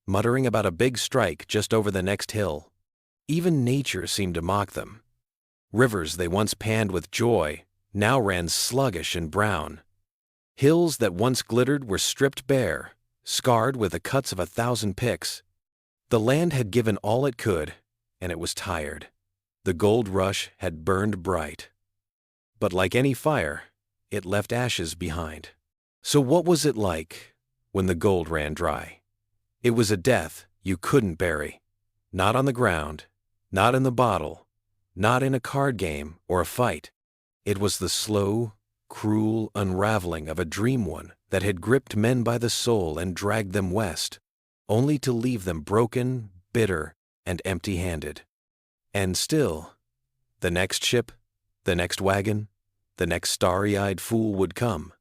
muttering about a big strike just over the next hill. Even nature seemed to mock them. Rivers they once panned with joy now ran sluggish and brown. Hills that once glittered were stripped bare, scarred with the cuts of 1,000 picks. The land had given all it could, and it was tired. The gold rush had burned bright. But like any fire, it left ashes behind. So what was it like when the gold ran dry? It was a death you couldn't bury. Not on the ground, not in the bottle, not in a card game or a fight. It was the slow, cruel unraveling of a dream one that had gripped men by the soul and dragged them west, only to leave them broken, bitter, and empty-handed. And still, the next ship, the next wagon, the next starry-eyed fool would come,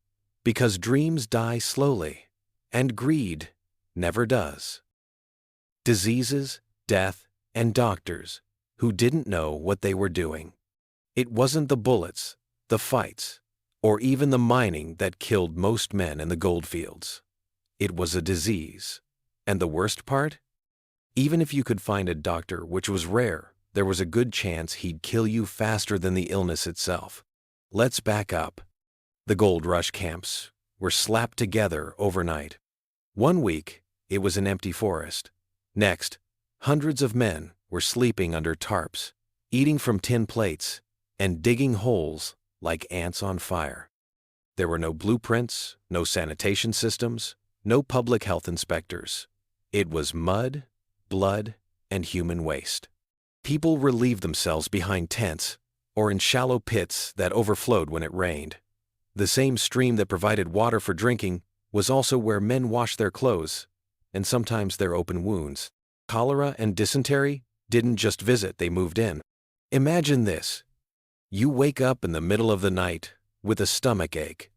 because dreams die slowly, and greed never does. Diseases, death, and doctors who didn't know what they were doing. It wasn't the bullets, the fights, or even the mining that killed most men in the goldfields. It was a disease. And the worst part? Even if you could find a doctor, which was rare, there was a good chance he'd kill you faster than the illness itself. Let's back up. The gold rush camps were slapped together overnight. One week, it was an empty forest. Next, hundreds of men were sleeping under tarps, eating from tin plates, and digging holes like ants on fire. There were no blueprints, no sanitation systems, no public health inspectors. It was mud, blood, and human waste. People relieved themselves behind tents or in shallow pits that overflowed when it rained. The same stream that provided water for drinking was also where men washed their clothes, and sometimes their open wounds. Cholera and dysentery didn't just visit, they moved in. Imagine this. You wake up in the middle of the night with a stomach ache.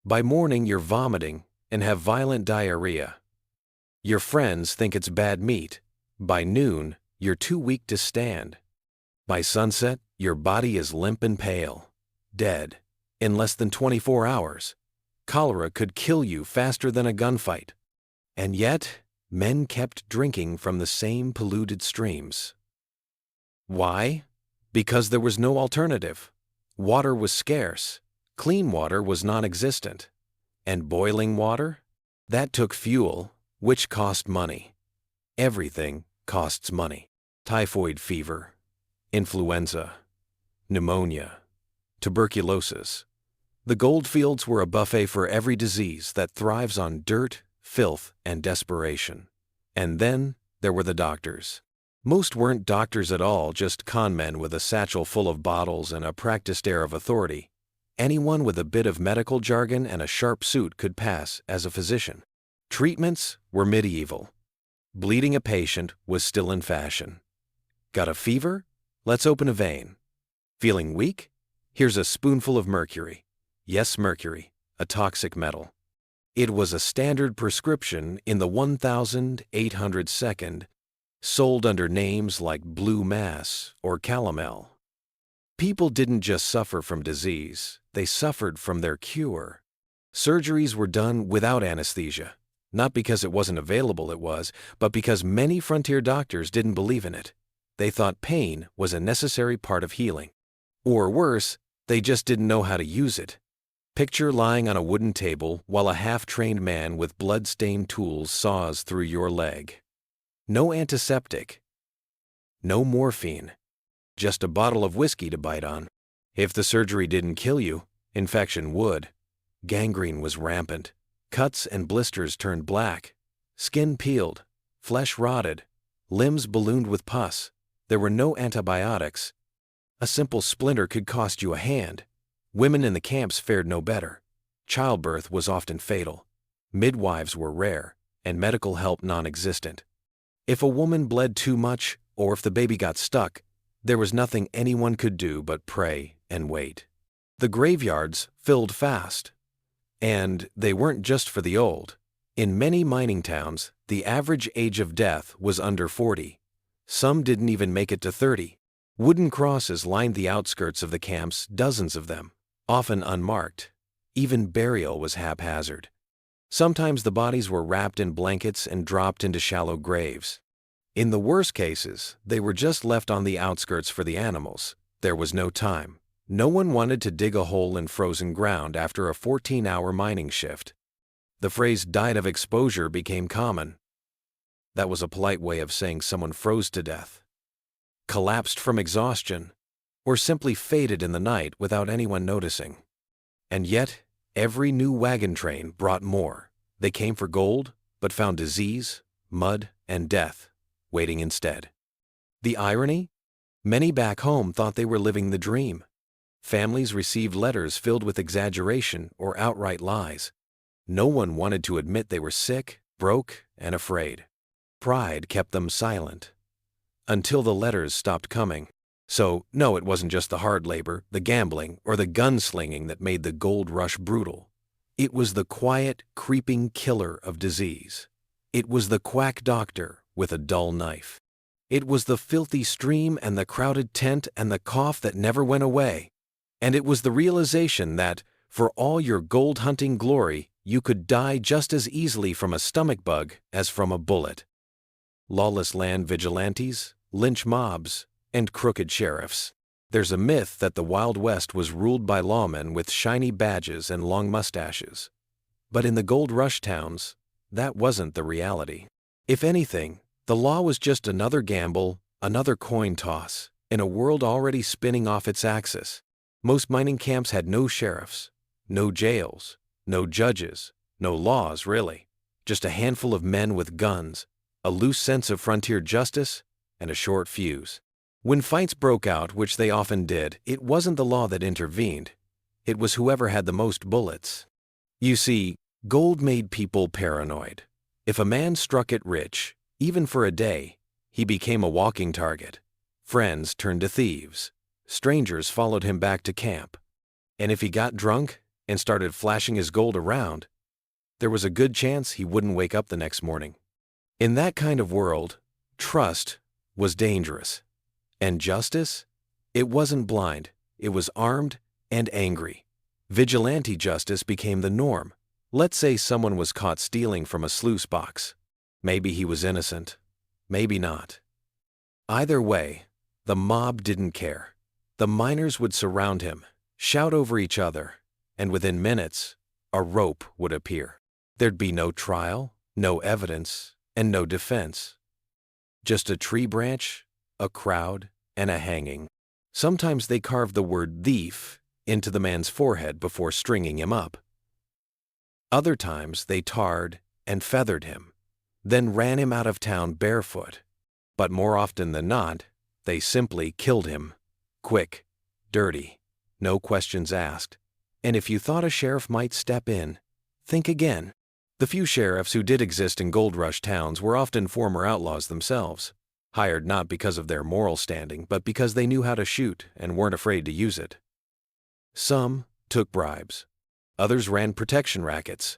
By morning, you're vomiting and have violent diarrhea. Your friends think it's bad meat. By noon, you're too weak to stand. By sunset, your body is limp and pale, dead. In less than 24 hours, cholera could kill you faster than a gunfight. And yet, men kept drinking from the same polluted streams. Why? Because there was no alternative. Water was scarce. Clean water was non-existent. And boiling water? That took fuel, which cost money. Everything costs money. Typhoid fever, influenza, pneumonia, tuberculosis. The goldfields were a buffet for every disease that thrives on dirt, filth, and desperation. And then there were the doctors. Most weren't doctors at all, just con men with a satchel full of bottles and a practiced air of authority. Anyone with a bit of medical jargon and a sharp suit could pass as a physician. Treatments were medieval. Bleeding a patient was still in fashion. Got a fever? Let's open a vein. Feeling weak? Here's a spoonful of mercury. Yes, mercury, a toxic metal. It was a standard prescription in the 1802nd, sold under names like Blue Mass or Calomel. People didn't just suffer from disease, they suffered from their cure. Surgeries were done without anesthesia, not because it wasn't available, but because many frontier doctors didn't believe in it. They thought pain was a necessary part of healing. Or worse, they just didn't know how to use it. Picture lying on a wooden table while a half-trained man with blood-stained tools saws through your leg. No antiseptic, no morphine, just a bottle of whiskey to bite on. If the surgery didn't kill you, infection would. Gangrene was rampant. Cuts and blisters turned black. Skin peeled. Flesh rotted. Limbs ballooned with pus. There were no antibiotics. A simple splinter could cost you a hand. Women in the camps fared no better. Childbirth was often fatal. Midwives were rare, and medical help non-existent. If a woman bled too much, or if the baby got stuck, there was nothing anyone could do but pray and wait. The graveyards filled fast. And they weren't just for the old. In many mining towns, the average age of death was under 40. Some didn't even make it to 30. Wooden crosses lined the outskirts of the camps, dozens of them, often unmarked. Even burial was haphazard. Sometimes the bodies were wrapped in blankets and dropped into shallow graves. In the worst cases, they were just left on the outskirts for the animals. There was no time. No one wanted to dig a hole in frozen ground after a 14-hour mining shift. The phrase "died of exposure" became common. That was a polite way of saying someone froze to death, collapsed from exhaustion, or simply faded in the night without anyone noticing. And yet, every new wagon train brought more. They came for gold, but found disease, mud, and death waiting instead. The irony? Many back home thought they were living the dream. Families received letters filled with exaggeration or outright lies. No one wanted to admit they were sick, broke, and afraid. Pride kept them silent. Until the letters stopped coming. So, no, it wasn't just the hard labor, the gambling, or the gunslinging that made the gold rush brutal. It was the quiet, creeping killer of disease. It was the quack doctor with a dull knife. It was the filthy stream and the crowded tent and the cough that never went away. And it was the realization that, for all your gold-hunting glory, you could die just as easily from a stomach bug as from a bullet. Lawless land vigilantes, lynch mobs, and crooked sheriffs. There's a myth that the Wild West was ruled by lawmen with shiny badges and long mustaches. But in the gold rush towns, that wasn't the reality. If anything, the law was just another gamble, another coin toss, in a world already spinning off its axis. Most mining camps had no sheriffs, no jails, no judges, no laws, really. Just a handful of men with guns, a loose sense of frontier justice, and a short fuse. When fights broke out, which they often did, it wasn't the law that intervened. It was whoever had the most bullets. You see, gold made people paranoid. If a man struck it rich, even for a day, he became a walking target. Friends turned to thieves. Strangers followed him back to camp. And if he got drunk and started flashing his gold around, there was a good chance he wouldn't wake up the next morning. In that kind of world, trust was dangerous. And justice? It wasn't blind, it was armed and angry. Vigilante justice became the norm. Let's say someone was caught stealing from a sluice box. Maybe he was innocent, maybe not. Either way, the mob didn't care. The miners would surround him, shout over each other, and within minutes, a rope would appear. There'd be no trial, no evidence, and no defense. Just a tree branch, a crowd, and a hanging. Sometimes they carved the word thief into the man's forehead before stringing him up. Other times they tarred and feathered him, then ran him out of town barefoot. But more often than not, they simply killed him. Quick, dirty, no questions asked. And if you thought a sheriff might step in, think again. The few sheriffs who did exist in gold rush towns were often former outlaws themselves, hired not because of their moral standing, but because they knew how to shoot and weren't afraid to use it. Some took bribes. Others ran protection rackets.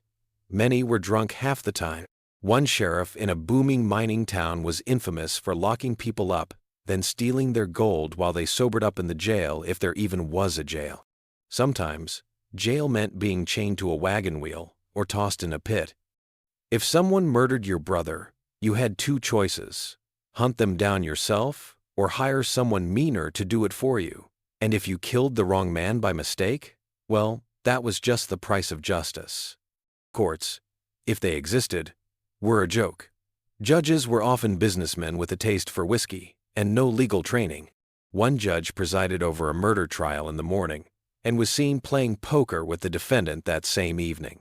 Many were drunk half the time. One sheriff in a booming mining town was infamous for locking people up, then stealing their gold while they sobered up in the jail, if there even was a jail. Sometimes, jail meant being chained to a wagon wheel or tossed in a pit. If someone murdered your brother, you had two choices: hunt them down yourself or hire someone meaner to do it for you. And if you killed the wrong man by mistake, well, that was just the price of justice. Courts, if they existed, were a joke. Judges were often businessmen with a taste for whiskey and no legal training. One judge presided over a murder trial in the morning and was seen playing poker with the defendant that same evening.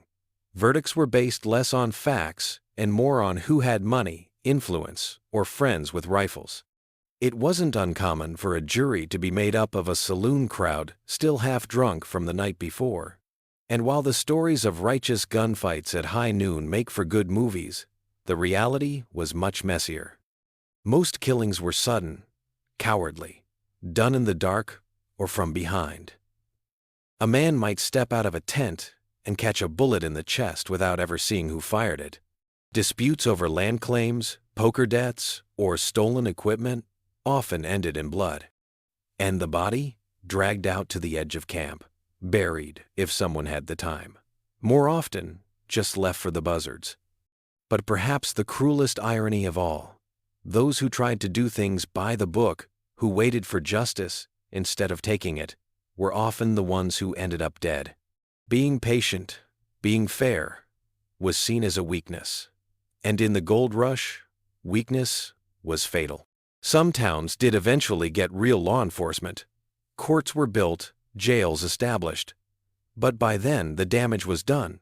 Verdicts were based less on facts and more on who had money, influence, or friends with rifles. It wasn't uncommon for a jury to be made up of a saloon crowd still half drunk from the night before. And while the stories of righteous gunfights at high noon make for good movies, the reality was much messier. Most killings were sudden, cowardly, done in the dark or from behind. A man might step out of a tent and catch a bullet in the chest without ever seeing who fired it. Disputes over land claims, poker debts, or stolen equipment often ended in blood. And the body dragged out to the edge of camp, buried if someone had the time. More often, just left for the buzzards. But perhaps the cruelest irony of all, those who tried to do things by the book, who waited for justice instead of taking it, were often the ones who ended up dead. Being patient, being fair, was seen as a weakness. And in the gold rush, weakness was fatal. Some towns did eventually get real law enforcement. Courts were built, jails established. But by then, the damage was done.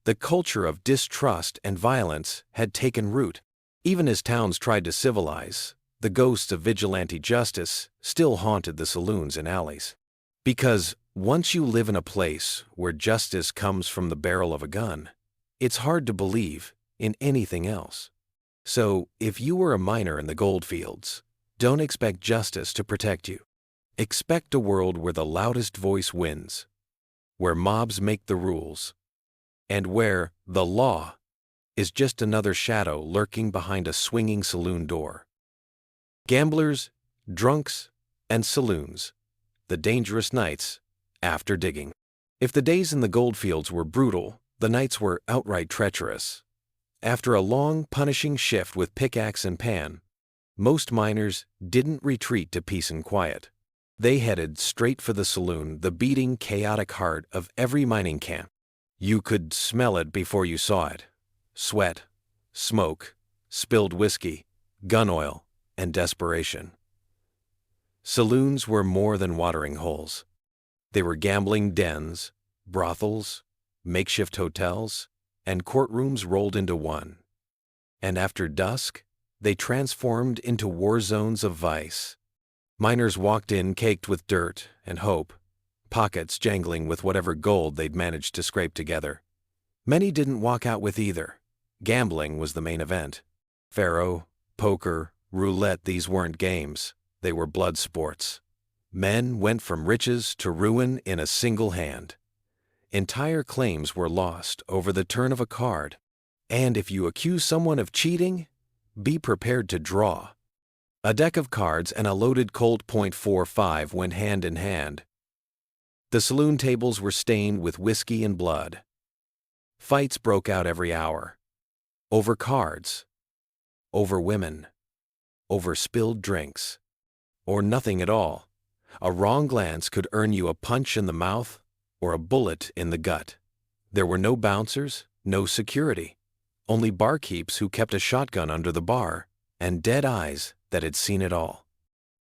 The culture of distrust and violence had taken root. Even as towns tried to civilize, the ghosts of vigilante justice still haunted the saloons and alleys. Because once you live in a place where justice comes from the barrel of a gun, it's hard to believe in anything else. So, if you were a miner in the gold fields, don't expect justice to protect you. Expect a world where the loudest voice wins, where mobs make the rules, and where the law is just another shadow lurking behind a swinging saloon door. Gamblers, drunks, and saloons, the dangerous nights after digging. If the days in the gold fields were brutal, the nights were outright treacherous. After a long, punishing shift with pickaxe and pan, most miners didn't retreat to peace and quiet. They headed straight for the saloon, the beating, chaotic heart of every mining camp. You could smell it before you saw it. Sweat, smoke, spilled whiskey, gun oil, and desperation. Saloons were more than watering holes. They were gambling dens, brothels, makeshift hotels, and courtrooms rolled into one. And after dusk, they transformed into war zones of vice. Miners walked in caked with dirt and hope, pockets jangling with whatever gold they'd managed to scrape together. Many didn't walk out with either. Gambling was the main event. Faro, poker, roulette, these weren't games. They were blood sports. Men went from riches to ruin in a single hand. Entire claims were lost over the turn of a card. And if you accuse someone of cheating, be prepared to draw. A deck of cards and a loaded Colt .45 went hand in hand. The saloon tables were stained with whiskey and blood. Fights broke out every hour. Over cards. Over women. Over spilled drinks. Or nothing at all. A wrong glance could earn you a punch in the mouth or a bullet in the gut. There were no bouncers, no security. Only barkeeps who kept a shotgun under the bar, and dead eyes that had seen it all.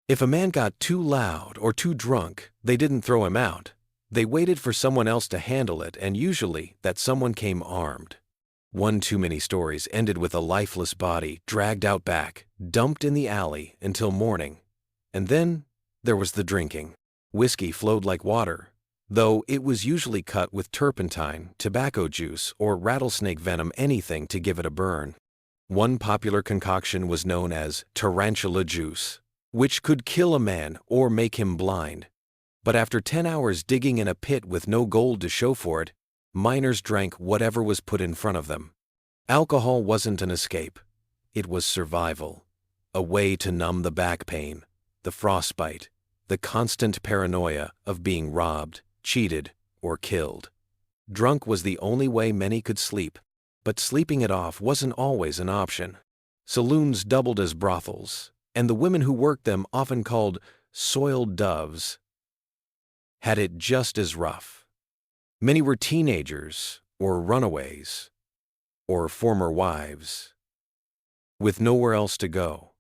If a man got too loud or too drunk, they didn't throw him out. They waited for someone else to handle it, and usually that someone came armed. One too many stories ended with a lifeless body dragged out back, dumped in the alley until morning. And then there was the drinking. Whiskey flowed like water, though it was usually cut with turpentine, tobacco juice, or rattlesnake venom, anything to give it a burn. One popular concoction was known as tarantula juice, which could kill a man or make him blind. But after 10 hours digging in a pit with no gold to show for it, miners drank whatever was put in front of them. Alcohol wasn't an escape. It was survival. A way to numb the back pain, the frostbite, the constant paranoia of being robbed, cheated, or killed. Drunk was the only way many could sleep, but sleeping it off wasn't always an option. Saloons doubled as brothels, and the women who worked them, often called soiled doves, had it just as rough. Many were teenagers, or runaways, or former wives, with nowhere else to go.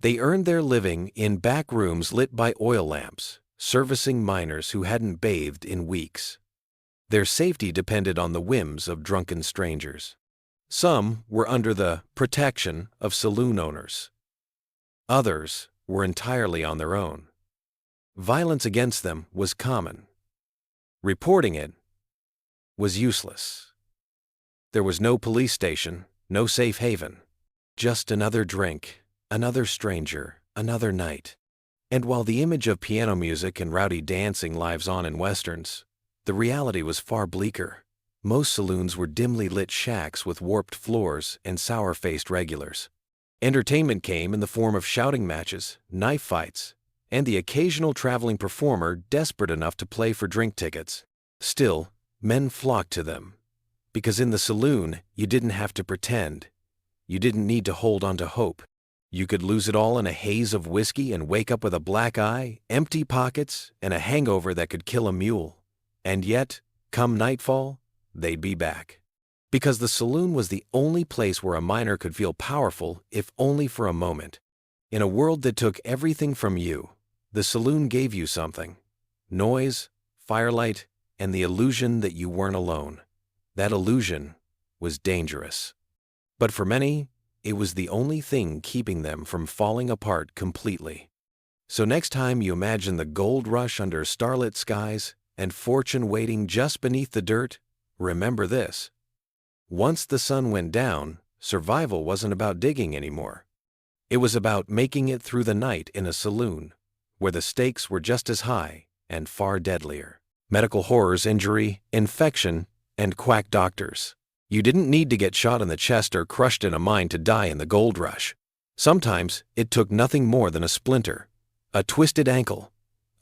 They earned their living in back rooms lit by oil lamps, servicing miners who hadn't bathed in weeks. Their safety depended on the whims of drunken strangers. Some were under the protection of saloon owners. Others were entirely on their own. Violence against them was common. Reporting it was useless. There was no police station, no safe haven. Just another drink, another stranger, another night. And while the image of piano music and rowdy dancing lives on in westerns, the reality was far bleaker. Most saloons were dimly lit shacks with warped floors and sour-faced regulars. Entertainment came in the form of shouting matches, knife fights, and the occasional traveling performer desperate enough to play for drink tickets. Still, men flocked to them, because in the saloon you didn't have to pretend. You didn't need to hold on to hope. You could lose it all in a haze of whiskey and wake up with a black eye, empty pockets, and a hangover that could kill a mule. And yet, come nightfall, they'd be back. Because the saloon was the only place where a miner could feel powerful, if only for a moment. In a world that took everything from you, the saloon gave you something: noise, firelight, and the illusion that you weren't alone. That illusion was dangerous. But for many, it was the only thing keeping them from falling apart completely. So next time you imagine the gold rush under starlit skies and fortune waiting just beneath the dirt, remember this. Once the sun went down, survival wasn't about digging anymore. It was about making it through the night in a saloon, where the stakes were just as high and far deadlier. Medical horrors, injury, infection, and quack doctors. You didn't need to get shot in the chest or crushed in a mine to die in the gold rush. Sometimes it took nothing more than a splinter, a twisted ankle,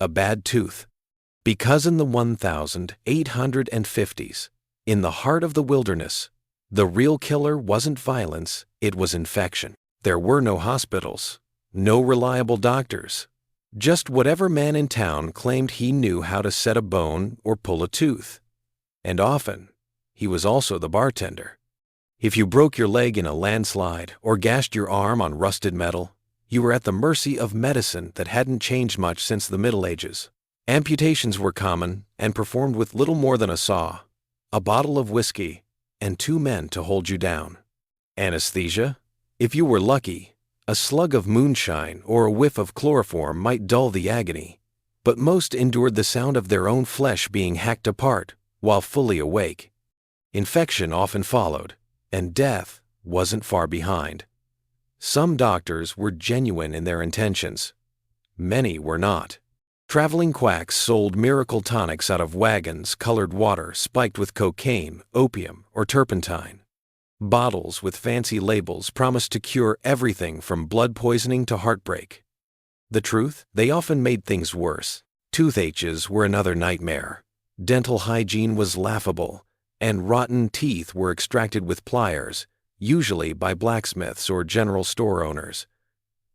a bad tooth. Because in the 1850s, in the heart of the wilderness, the real killer wasn't violence, it was infection. There were no hospitals, no reliable doctors, just whatever man in town claimed he knew how to set a bone or pull a tooth. And often, he was also the bartender. If you broke your leg in a landslide or gashed your arm on rusted metal, you were at the mercy of medicine that hadn't changed much since the Middle Ages. Amputations were common and performed with little more than a saw, a bottle of whiskey, and 2 men to hold you down. Anesthesia? If you were lucky, a slug of moonshine or a whiff of chloroform might dull the agony, but most endured the sound of their own flesh being hacked apart while fully awake. Infection often followed, and death wasn't far behind. Some doctors were genuine in their intentions. Many were not. Traveling quacks sold miracle tonics out of wagons, colored water spiked with cocaine, opium, or turpentine. Bottles with fancy labels promised to cure everything from blood poisoning to heartbreak. The truth? They often made things worse. Toothaches were another nightmare. Dental hygiene was laughable, and rotten teeth were extracted with pliers, usually by blacksmiths or general store owners.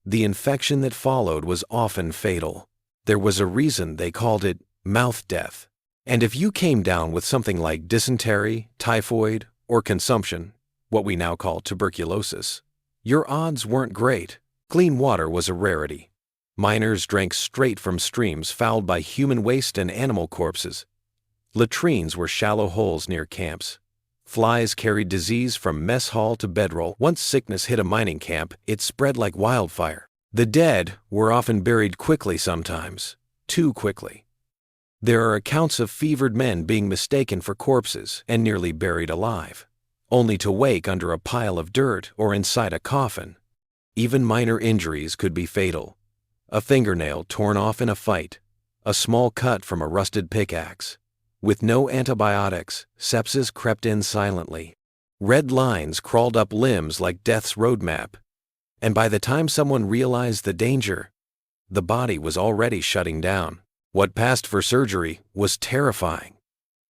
The infection that followed was often fatal. There was a reason they called it mouth death. And if you came down with something like dysentery, typhoid, or consumption, what we now call tuberculosis, your odds weren't great. Clean water was a rarity. Miners drank straight from streams fouled by human waste and animal corpses, Latrines were shallow holes near camps. Flies carried disease from mess hall to bedroll. Once sickness hit a mining camp, it spread like wildfire. The dead were often buried quickly sometimes, too quickly. There are accounts of fevered men being mistaken for corpses and nearly buried alive, only to wake under a pile of dirt or inside a coffin. Even minor injuries could be fatal. A fingernail torn off in a fight, a small cut from a rusted pickaxe. With no antibiotics, sepsis crept in silently. Red lines crawled up limbs like death's roadmap. And by the time someone realized the danger, the body was already shutting down. What passed for surgery was terrifying.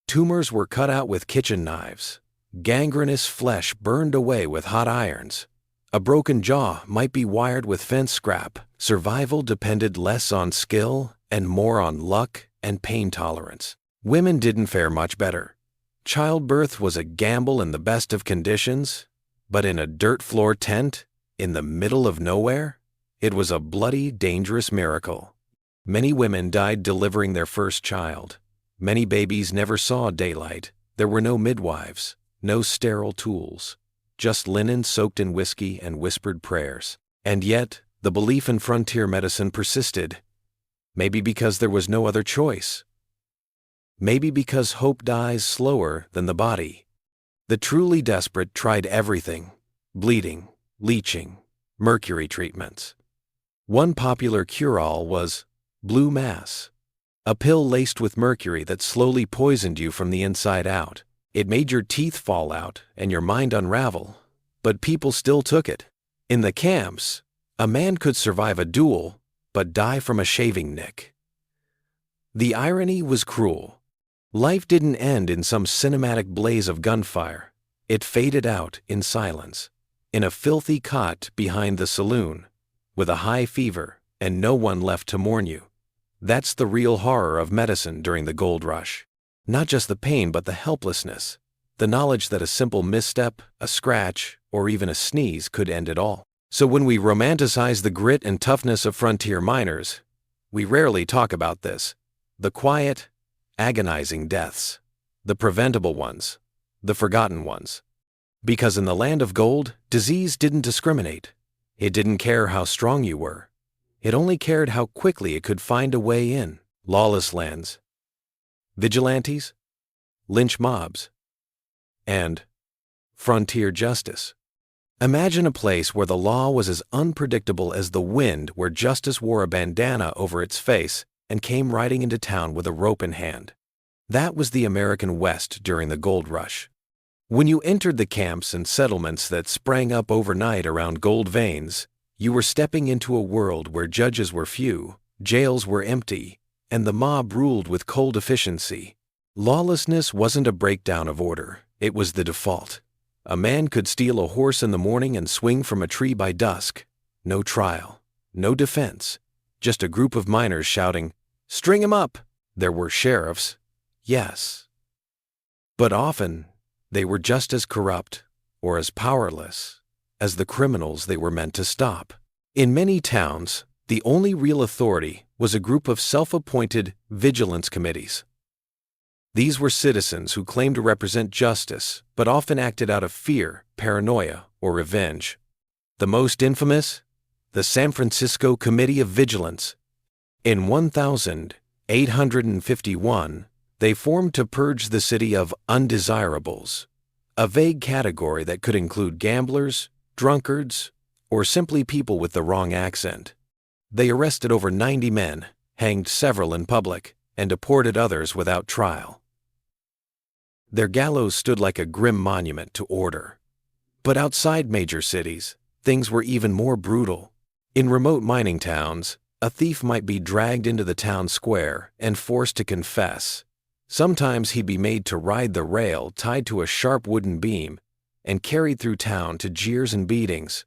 Tumors were cut out with kitchen knives. Gangrenous flesh burned away with hot irons. A broken jaw might be wired with fence scrap. Survival depended less on skill and more on luck and pain tolerance. Women didn't fare much better. Childbirth was a gamble in the best of conditions, but in a dirt floor tent, in the middle of nowhere, it was a bloody, dangerous miracle. Many women died delivering their first child. Many babies never saw daylight. There were no midwives, no sterile tools, just linen soaked in whiskey and whispered prayers. And yet, the belief in frontier medicine persisted. Maybe because there was no other choice. Maybe because hope dies slower than the body. The truly desperate tried everything: bleeding, leeching, mercury treatments. One popular cure-all was blue mass, a pill laced with mercury that slowly poisoned you from the inside out. It made your teeth fall out and your mind unravel, but people still took it. In the camps, a man could survive a duel, but die from a shaving nick. The irony was cruel. Life didn't end in some cinematic blaze of gunfire. It faded out in silence, in a filthy cot behind the saloon, with a high fever and no one left to mourn you. That's the real horror of medicine during the gold rush. Not just the pain, but the helplessness, the knowledge that a simple misstep, a scratch, or even a sneeze could end it all. So when we romanticize the grit and toughness of frontier miners, we rarely talk about this: the quiet, agonizing deaths, the preventable ones, the forgotten ones. Because in the land of gold, disease didn't discriminate. It didn't care how strong you were. It only cared how quickly it could find a way in. Lawless lands, vigilantes, lynch mobs, and frontier justice. Imagine a place where the law was as unpredictable as the wind, where justice wore a bandana over its face and came riding into town with a rope in hand. That was the American West during the gold rush. When you entered the camps and settlements that sprang up overnight around gold veins, you were stepping into a world where judges were few, jails were empty, and the mob ruled with cold efficiency. Lawlessness wasn't a breakdown of order, it was the default. A man could steal a horse in the morning and swing from a tree by dusk. No trial, no defense, just a group of miners shouting, "String him up!" There were sheriffs, yes. But often, they were just as corrupt, or as powerless, as the criminals they were meant to stop. In many towns, the only real authority was a group of self-appointed vigilance committees. These were citizens who claimed to represent justice, but often acted out of fear, paranoia, or revenge. The most infamous? The San Francisco Committee of Vigilance. In 1851, they formed to purge the city of undesirables, a vague category that could include gamblers, drunkards, or simply people with the wrong accent. They arrested over 90 men, hanged several in public, and deported others without trial. Their gallows stood like a grim monument to order. But outside major cities, things were even more brutal. In remote mining towns, a thief might be dragged into the town square and forced to confess. Sometimes he'd be made to ride the rail tied to a sharp wooden beam and carried through town to jeers and beatings.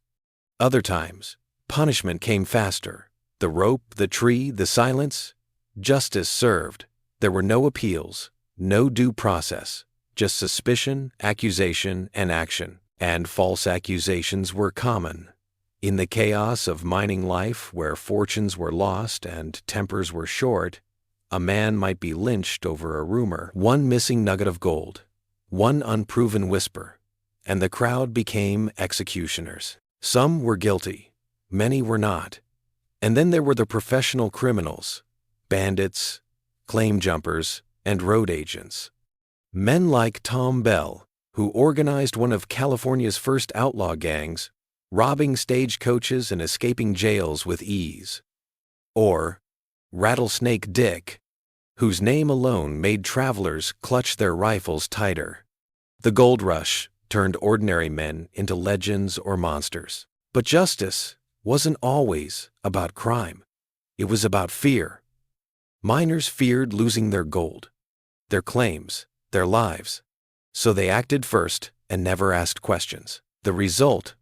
Other times, punishment came faster. The rope, the tree, the silence. Justice served. There were no appeals, no due process, just suspicion, accusation, and action. And false accusations were common. In the chaos of mining life, where fortunes were lost and tempers were short, A man might be lynched over a rumor, one missing nugget of gold, one unproven whisper, and the crowd became executioners. Some were guilty, many were not. And then there were the professional criminals, bandits, claim jumpers, and road agents. Men like Tom Bell, who organized one of California's first outlaw gangs, robbing stagecoaches and escaping jails with ease. Or Rattlesnake Dick, whose name alone made travelers clutch their rifles tighter. The gold rush turned ordinary men into legends or monsters. But justice wasn't always about crime. It was about fear. Miners feared losing their gold, their claims, their lives. So they acted first and never asked questions. The result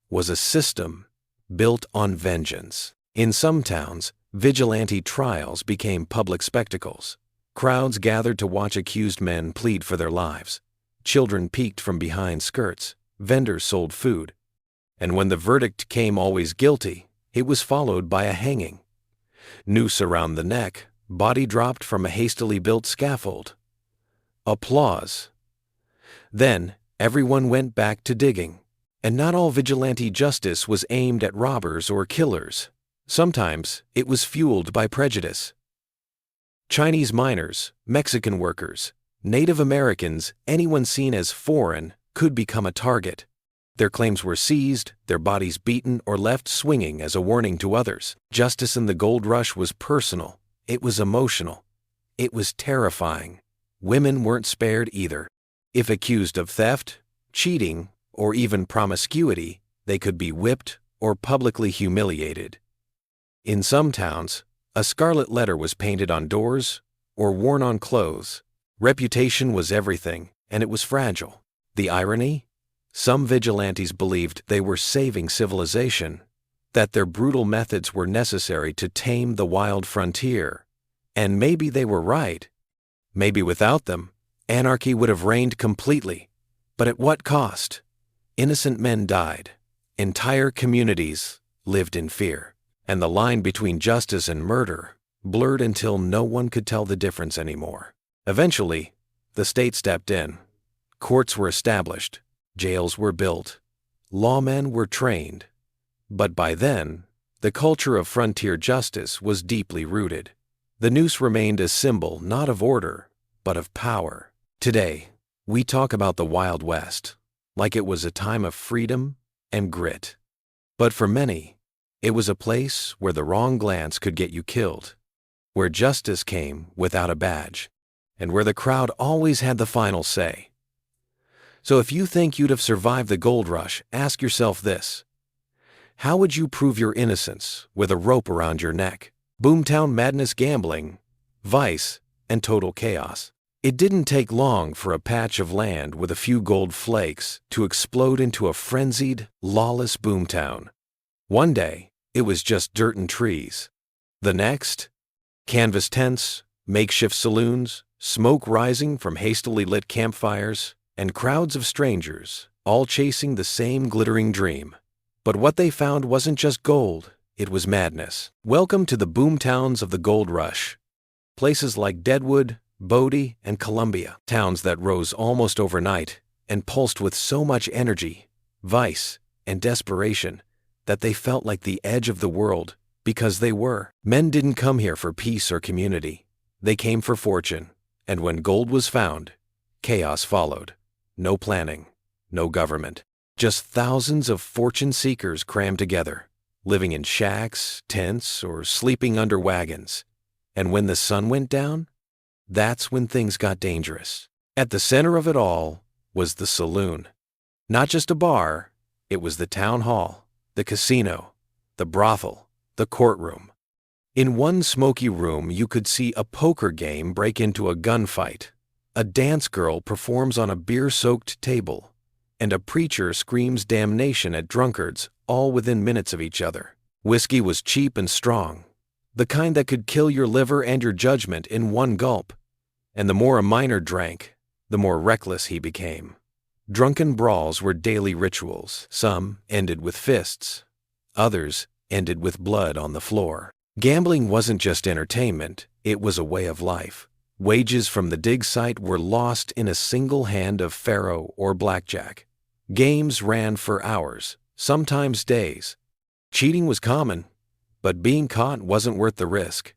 was a system built on vengeance. In some towns, vigilante trials became public spectacles. Crowds gathered to watch accused men plead for their lives. Children peeked from behind skirts. Vendors sold food. And when the verdict came always guilty, it was followed by a hanging. Noose around the neck, body dropped from a hastily built scaffold. Applause. Then everyone went back to digging. And not all vigilante justice was aimed at robbers or killers. Sometimes it was fueled by prejudice. Chinese miners, Mexican workers, Native Americans, anyone seen as foreign could become a target. Their claims were seized, their bodies beaten or left swinging as a warning to others. Justice in the gold rush was personal. It was emotional. It was terrifying. Women weren't spared either. If accused of theft, cheating, or even promiscuity, they could be whipped or publicly humiliated. In some towns, a scarlet letter was painted on doors or worn on clothes. Reputation was everything, and it was fragile. The irony? Some vigilantes believed they were saving civilization, that their brutal methods were necessary to tame the wild frontier. And maybe they were right. Maybe without them, anarchy would have reigned completely. But at what cost? Innocent men died. Entire communities lived in fear. And the line between justice and murder blurred until no one could tell the difference anymore. Eventually, the state stepped in. Courts were established. Jails were built. Lawmen were trained. But by then, the culture of frontier justice was deeply rooted. The noose remained a symbol not of order, but of power. Today, we talk about the Wild West, like it was a time of freedom and grit. But for many, it was a place where the wrong glance could get you killed, where justice came without a badge, and where the crowd always had the final say. So if you think you'd have survived the gold rush, ask yourself this. How would you prove your innocence with a rope around your neck? Boomtown madness, gambling, vice, and total chaos. It didn't take long for a patch of land with a few gold flakes to explode into a frenzied, lawless boomtown. One day, it was just dirt and trees. The next, canvas tents, makeshift saloons, smoke rising from hastily lit campfires, and crowds of strangers, all chasing the same glittering dream. But what they found wasn't just gold, it was madness. Welcome to the boomtowns of the gold rush. Places like Deadwood, Bodie, and Columbia, towns that rose almost overnight and pulsed with so much energy, vice, and desperation that they felt like the edge of the world because they were. Men didn't come here for peace or community. They came for fortune, and when gold was found, chaos followed. No planning, no government, just thousands of fortune seekers crammed together, living in shacks, tents, or sleeping under wagons. And when the sun went down, that's when things got dangerous. At the center of it all was the saloon. Not just a bar, it was the town hall, the casino, the brothel, the courtroom. In one smoky room, you could see a poker game break into a gunfight. A dance girl performs on a beer-soaked table, and a preacher screams damnation at drunkards, all within minutes of each other. Whiskey was cheap and strong, the kind that could kill your liver and your judgment in one gulp. And the more a miner drank, the more reckless he became. Drunken brawls were daily rituals. Some ended with fists. Others ended with blood on the floor. Gambling wasn't just entertainment, it was a way of life. Wages from the dig site were lost in a single hand of faro or blackjack. Games ran for hours, sometimes days. Cheating was common, but being caught wasn't worth the risk.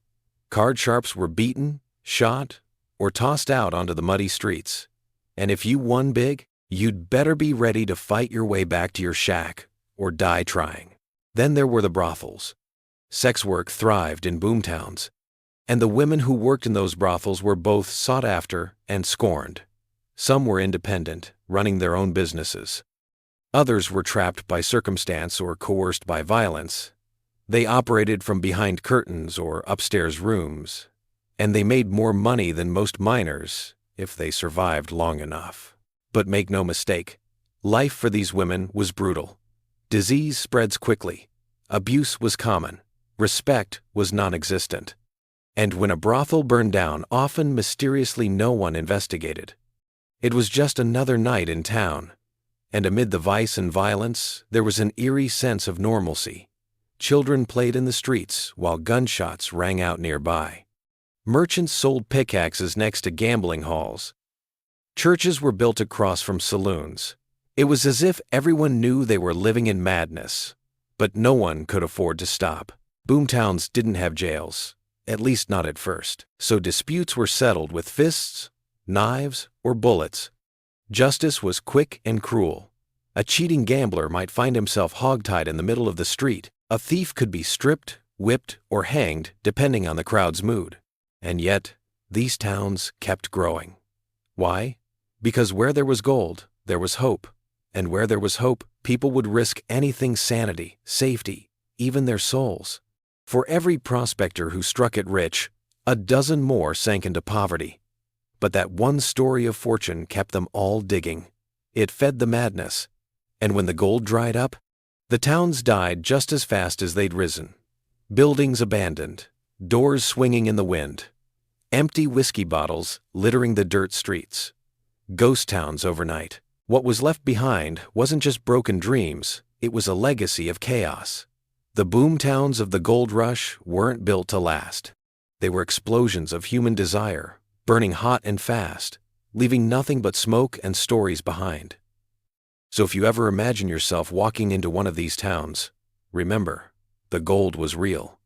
Card sharps were beaten, shot, or tossed out onto the muddy streets. And if you won big, you'd better be ready to fight your way back to your shack or die trying. Then there were the brothels. Sex work thrived in boomtowns, and the women who worked in those brothels were both sought after and scorned. Some were independent, running their own businesses. Others were trapped by circumstance or coerced by violence. They operated from behind curtains or upstairs rooms, and they made more money than most miners if they survived long enough. But make no mistake, life for these women was brutal. Disease spreads quickly. Abuse was common. Respect was non-existent. And when a brothel burned down, often mysteriously no one investigated. It was just another night in town, and amid the vice and violence, there was an eerie sense of normalcy. Children played in the streets while gunshots rang out nearby. Merchants sold pickaxes next to gambling halls. Churches were built across from saloons. It was as if everyone knew they were living in madness, but no one could afford to stop. Boomtowns didn't have jails, at least not at first, so disputes were settled with fists, knives, or bullets. Justice was quick and cruel. A cheating gambler might find himself hogtied in the middle of the street. A thief could be stripped, whipped, or hanged, depending on the crowd's mood. And yet, these towns kept growing. Why? Because where there was gold, there was hope. And where there was hope, people would risk anything: sanity, safety, even their souls. For every prospector who struck it rich, a dozen more sank into poverty. But that one story of fortune kept them all digging. It fed the madness. And when the gold dried up, the towns died just as fast as they'd risen. Buildings abandoned, doors swinging in the wind, empty whiskey bottles littering the dirt streets. Ghost towns overnight. What was left behind wasn't just broken dreams, it was a legacy of chaos. The boomtowns of the gold rush weren't built to last. They were explosions of human desire, burning hot and fast, leaving nothing but smoke and stories behind. So if you ever imagine yourself walking into one of these towns, remember, the gold was real.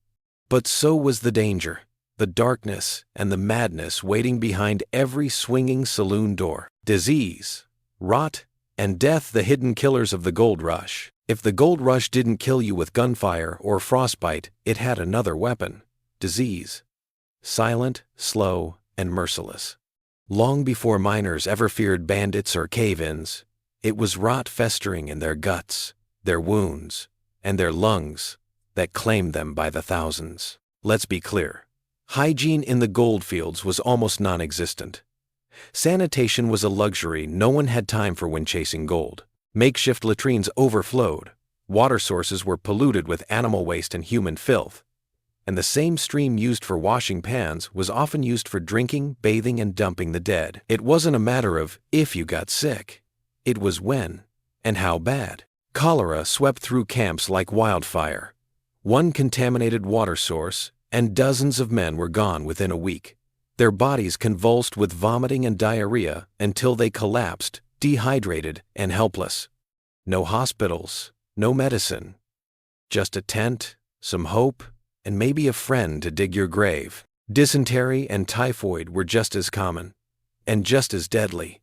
But so was the danger, the darkness, and the madness waiting behind every swinging saloon door. Disease, rot, and death, the hidden killers of the gold rush. If the gold rush didn't kill you with gunfire or frostbite, it had another weapon: disease. Silent, slow, and merciless. Long before miners ever feared bandits or cave-ins, it was rot festering in their guts, their wounds, and their lungs that claimed them by the thousands. Let's be clear. Hygiene in the gold fields was almost non-existent. Sanitation was a luxury no one had time for when chasing gold. Makeshift latrines overflowed, water sources were polluted with animal waste and human filth, and the same stream used for washing pans was often used for drinking, bathing, and dumping the dead. It wasn't a matter of if you got sick, it was when and how bad. Cholera swept through camps like wildfire. One contaminated water source, and dozens of men were gone within a week. Their bodies convulsed with vomiting and diarrhea until they collapsed, dehydrated and helpless. No hospitals, no medicine. Just a tent, some hope, and maybe a friend to dig your grave. Dysentery and typhoid were just as common, and just as deadly.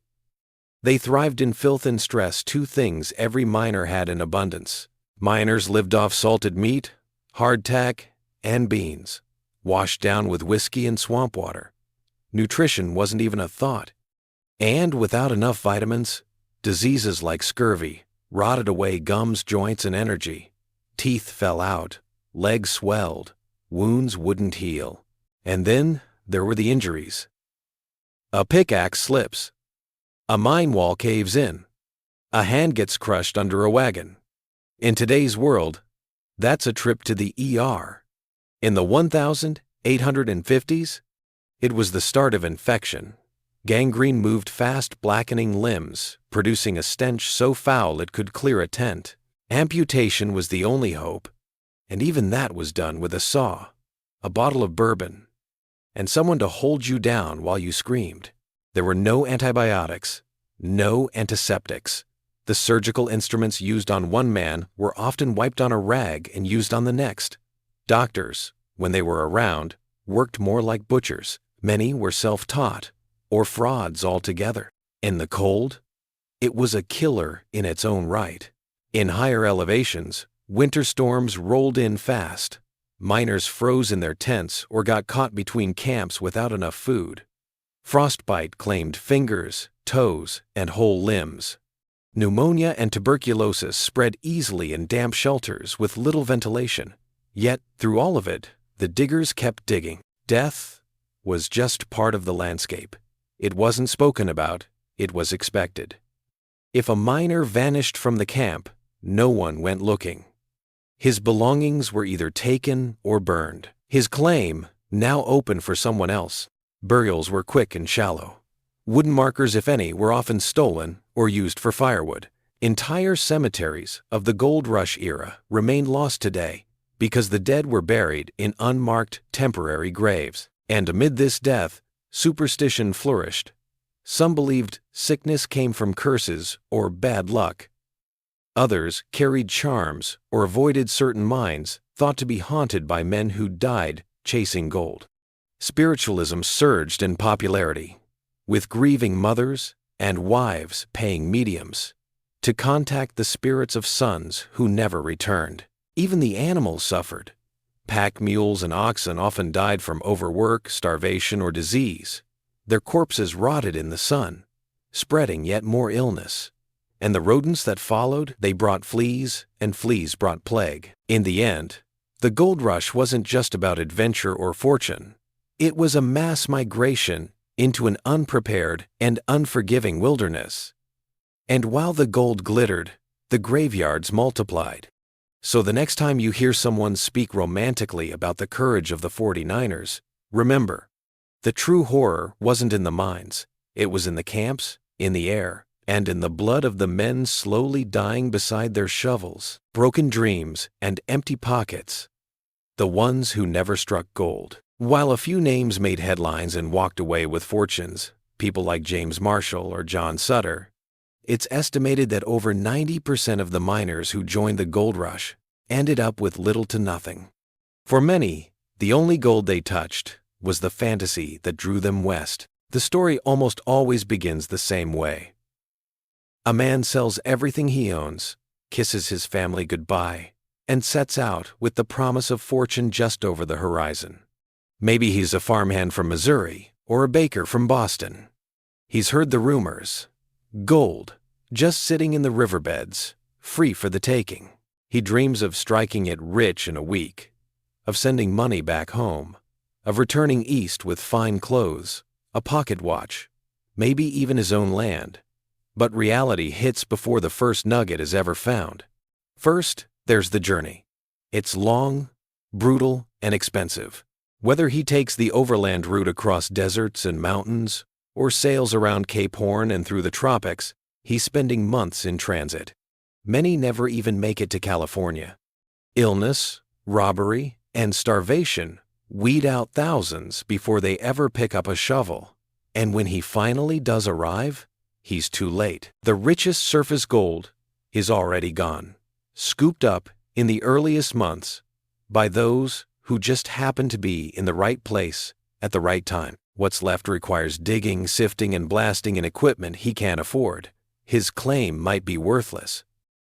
They thrived in filth and stress, two things every miner had in abundance. Miners lived off salted meat, hardtack, and beans, washed down with whiskey and swamp water. Nutrition wasn't even a thought. And without enough vitamins, diseases like scurvy rotted away gums, joints, and energy. Teeth fell out, legs swelled, wounds wouldn't heal. And then there were the injuries. A pickaxe slips. A mine wall caves in. A hand gets crushed under a wagon. In today's world, that's a trip to the ER. In the 1850s, it was the start of infection. Gangrene moved fast, blackening limbs, producing a stench so foul it could clear a tent. Amputation was the only hope, and even that was done with a saw. a bottle of bourbon, and someone to hold you down while you screamed. There were no antibiotics, no antiseptics. The surgical instruments used on one man were often wiped on a rag and used on the next. Doctors, when they were around, worked more like butchers. Many were self-taught, or frauds altogether. In the cold, it was a killer in its own right. In higher elevations, winter storms rolled in fast. Miners froze in their tents or got caught between camps without enough food. Frostbite claimed fingers, toes, and whole limbs. Pneumonia and tuberculosis spread easily in damp shelters with little ventilation. Yet, through all of it, the diggers kept digging. Death was just part of the landscape. It wasn't spoken about, it was expected. If a miner vanished from the camp, no one went looking. His belongings were either taken or burned. His claim, now open for someone else. Burials were quick and shallow. Wooden markers, if any, were often stolen or used for firewood. Entire cemeteries of the gold rush era remain lost today because the dead were buried in unmarked temporary graves. And amid this death, superstition flourished. Some believed sickness came from curses or bad luck. Others carried charms or avoided certain mines thought to be haunted by men who died chasing gold. Spiritualism surged in popularity, with grieving mothers and wives paying mediums to contact the spirits of sons who never returned. Even the animals suffered. Pack mules and oxen often died from overwork, starvation, or disease. Their corpses rotted in the sun, spreading yet more illness. And the rodents that followed, they brought fleas, and fleas brought plague. In the end, the gold rush wasn't just about adventure or fortune. It was a mass migration into an unprepared and unforgiving wilderness. And while the gold glittered, the graveyards multiplied. So the next time you hear someone speak romantically about the courage of the 49ers, remember, the true horror wasn't in the mines. It was in the camps, in the air, and in the blood of the men slowly dying beside their shovels, broken dreams, and empty pockets. The ones who never struck gold. While a few names made headlines and walked away with fortunes, people like James Marshall or John Sutter, it's estimated that over 90% of the miners who joined the gold rush ended up with little to nothing. For many, the only gold they touched was the fantasy that drew them west. The story almost always begins the same way. A man sells everything he owns, kisses his family goodbye, and sets out with the promise of fortune just over the horizon. Maybe he's a farmhand from Missouri or a baker from Boston. He's heard the rumors. Gold, just sitting in the riverbeds, free for the taking. He dreams of striking it rich in a week, of sending money back home, of returning east with fine clothes, a pocket watch, maybe even his own land. But reality hits before the first nugget is ever found. First, there's the journey. It's long, brutal, and expensive. Whether he takes the overland route across deserts and mountains, or sails around Cape Horn and through the tropics, he's spending months in transit. Many never even make it to California. Illness, robbery, and starvation weed out thousands before they ever pick up a shovel. And when he finally does arrive, he's too late. The richest surface gold is already gone, scooped up in the earliest months by those who just happen to be in the right place at the right time. What's left requires digging, sifting, and blasting in equipment he can't afford. His claim might be worthless.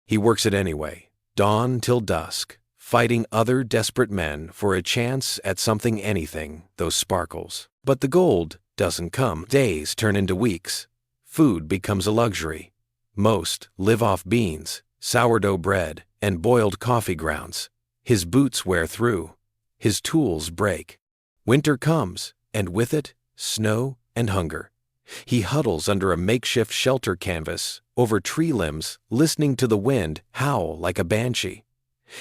He works it anyway, dawn till dusk, fighting other desperate men for a chance at something, anything, those sparkles. But the gold doesn't come. Days turn into weeks. Food becomes a luxury. Most live off beans, sourdough bread, and boiled coffee grounds. His boots wear through. His tools break. Winter comes, and with it, snow and hunger. He huddles under a makeshift shelter canvas over tree limbs, listening to the wind howl like a banshee.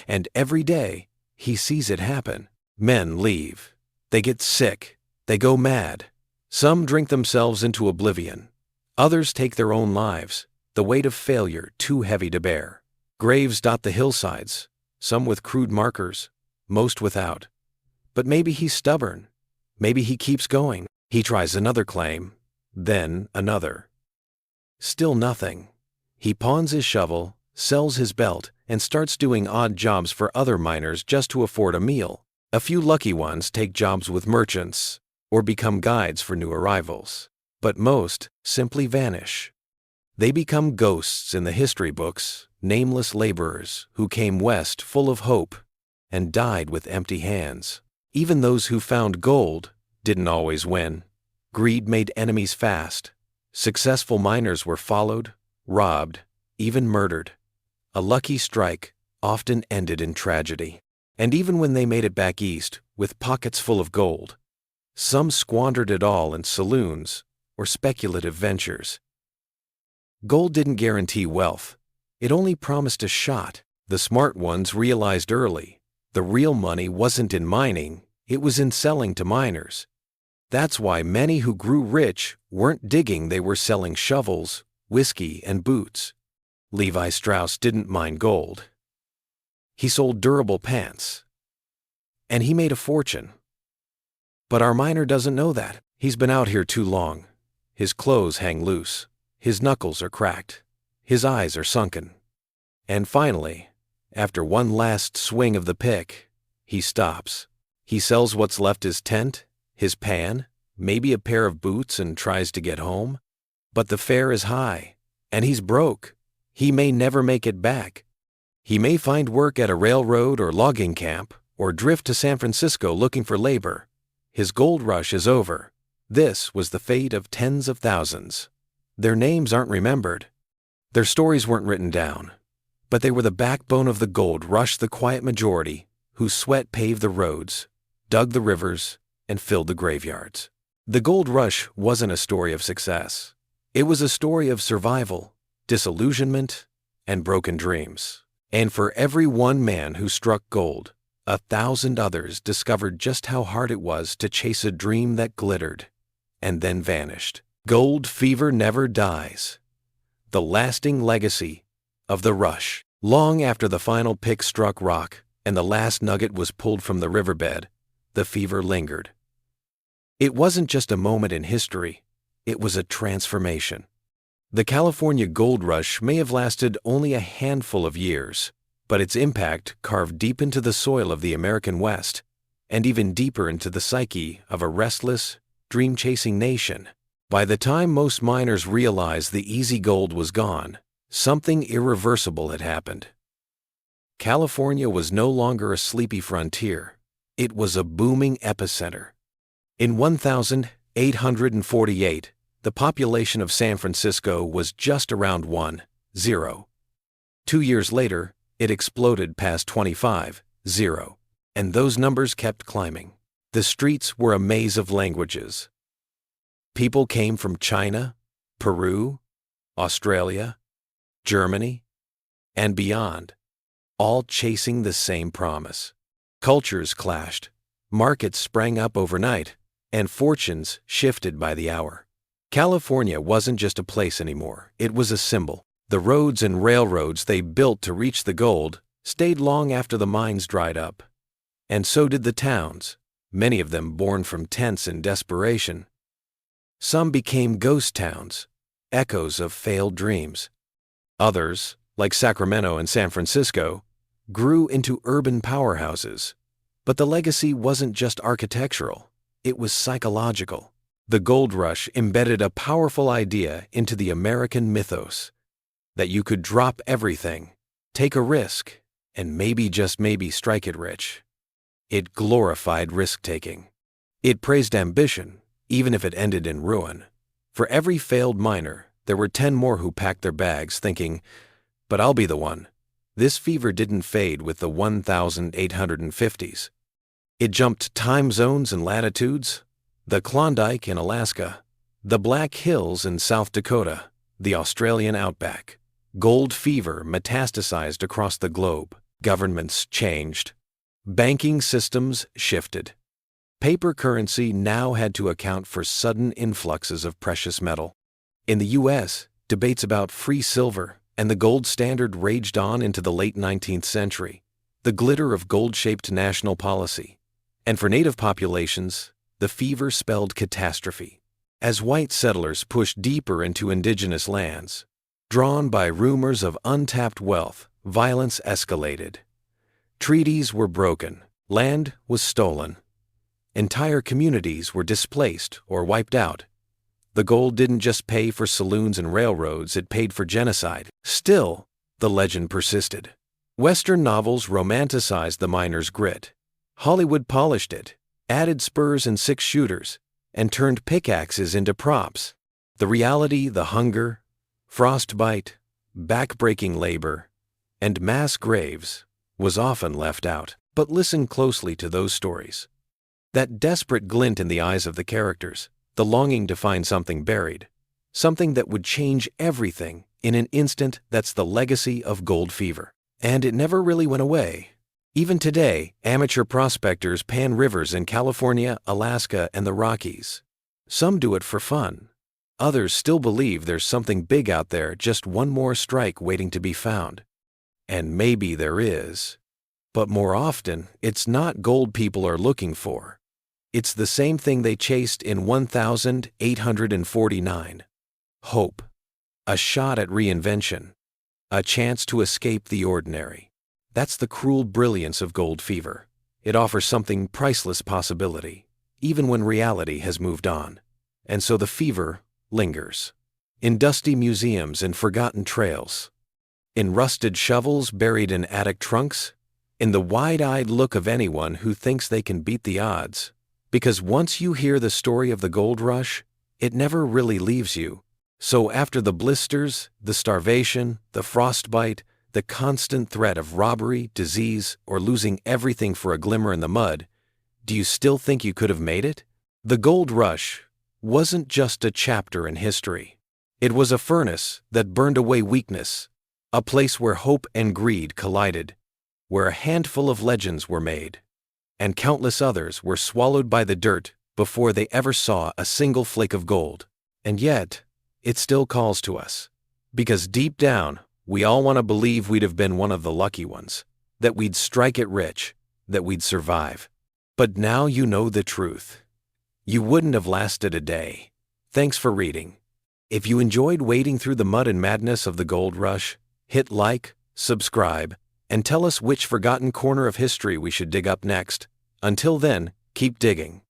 And every day, he sees it happen. Men leave. They get sick. They go mad. Some drink themselves into oblivion. Others take their own lives, the weight of failure too heavy to bear. Graves dot the hillsides, some with crude markers, most without. But maybe he's stubborn. Maybe he keeps going. He tries another claim, then another. Still nothing. He pawns his shovel, sells his belt, and starts doing odd jobs for other miners just to afford a meal. A few lucky ones take jobs with merchants or become guides for new arrivals. But most simply vanish. They become ghosts in the history books, nameless laborers who came west full of hope and died with empty hands. Even those who found gold didn't always win. Greed made enemies fast. Successful miners were followed, robbed, even murdered. A lucky strike often ended in tragedy. And even when they made it back east with pockets full of gold, some squandered it all in saloons or speculative ventures. Gold didn't guarantee wealth. It only promised a shot. The smart ones realized early the real money wasn't in mining, it was in selling to miners. That's why many who grew rich weren't digging, they were selling shovels, whiskey, and boots. Levi Strauss didn't mine gold. He sold durable pants. And he made a fortune. But our miner doesn't know that. He's been out here too long. His clothes hang loose. His knuckles are cracked. His eyes are sunken. And finally, after one last swing of the pick, he stops. He sells what's left: his tent, his pan, maybe a pair of boots, and tries to get home. But the fare is high, and he's broke. He may never make it back. He may find work at a railroad or logging camp, or drift to San Francisco looking for labor. His gold rush is over. This was the fate of tens of thousands. Their names aren't remembered. Their stories weren't written down. But they were the backbone of the gold rush, the quiet majority, whose sweat paved the roads, dug the rivers, and filled the graveyards. The gold rush wasn't a story of success. It was a story of survival, disillusionment, and broken dreams. And for every one man who struck gold, 1,000 others discovered just how hard it was to chase a dream that glittered and then vanished. Gold fever never dies. The lasting legacy of the rush. Long after the final pick struck rock and the last nugget was pulled from the riverbed, the fever lingered. It wasn't just a moment in history, it was a transformation. The California gold rush may have lasted only a handful of years, but its impact carved deep into the soil of the American West, and even deeper into the psyche of a restless, dream-chasing nation. By the time most miners realized the easy gold was gone, something irreversible had happened. California was no longer a sleepy frontier. It was a booming epicenter. In 1848, the population of San Francisco was just around 1,000. 2 years later, it exploded past 25,000, and those numbers kept climbing. The streets were a maze of languages. People came from China, Peru, Australia, Germany, and beyond, all chasing the same promise. Cultures clashed, markets sprang up overnight, and fortunes shifted by the hour. California wasn't just a place anymore, it was a symbol. The roads and railroads they built to reach the gold stayed long after the mines dried up. And so did the towns, many of them born from tents and desperation. Some became ghost towns, echoes of failed dreams. Others, like Sacramento and San Francisco, grew into urban powerhouses. But the legacy wasn't just architectural, it was psychological. The gold rush embedded a powerful idea into the American mythos: that you could drop everything, take a risk, and maybe, just maybe, strike it rich. It glorified risk-taking. It praised ambition, even if it ended in ruin. For every failed miner, there were 10 more who packed their bags thinking, "But I'll be the one." This fever didn't fade with the 1850s. It jumped time zones and latitudes: the Klondike in Alaska, the Black Hills in South Dakota, the Australian outback. Gold fever metastasized across the globe. Governments changed. Banking systems shifted. Paper currency now had to account for sudden influxes of precious metal. In the U.S., debates about free silver and the gold standard raged on into the late 19th century. The glitter of gold shaped national policy. And for native populations, the fever spelled catastrophe. As white settlers pushed deeper into indigenous lands, drawn by rumors of untapped wealth, violence escalated. Treaties were broken, land was stolen. Entire communities were displaced or wiped out. The gold didn't just pay for saloons and railroads, it paid for genocide. Still, the legend persisted. Western novels romanticized the miners' grit. Hollywood polished it, added spurs and six-shooters, and turned pickaxes into props. The reality, the hunger, frostbite, back-breaking labor, and mass graves was often left out. But listen closely to those stories. That desperate glint in the eyes of the characters, the longing to find something buried, something that would change everything in an instant. That's the legacy of gold fever. And it never really went away. Even today, amateur prospectors pan rivers in California, Alaska, and the Rockies. Some do it for fun. Others still believe there's something big out there, just one more strike waiting to be found. And maybe there is. But more often, it's not gold people are looking for. It's the same thing they chased in 1849. Hope. A shot at reinvention. A chance to escape the ordinary. That's the cruel brilliance of gold fever. It offers something priceless possibility, even when reality has moved on. And so the fever lingers. In dusty museums and forgotten trails. In rusted shovels buried in attic trunks. In the wide-eyed look of anyone who thinks they can beat the odds. Because once you hear the story of the gold rush, it never really leaves you. So after the blisters, the starvation, the frostbite, the constant threat of robbery, disease, or losing everything for a glimmer in the mud, do you still think you could have made it? The gold rush wasn't just a chapter in history. It was a furnace that burned away weakness, a place where hope and greed collided, where a handful of legends were made, and countless others were swallowed by the dirt before they ever saw a single flake of gold. And yet, it still calls to us. Because deep down, we all want to believe we'd have been one of the lucky ones, that we'd strike it rich, that we'd survive. But now you know the truth. You wouldn't have lasted a day. Thanks for reading. If you enjoyed wading through the mud and madness of the gold rush, hit like, subscribe, and tell us which forgotten corner of history we should dig up next. Until then, keep digging.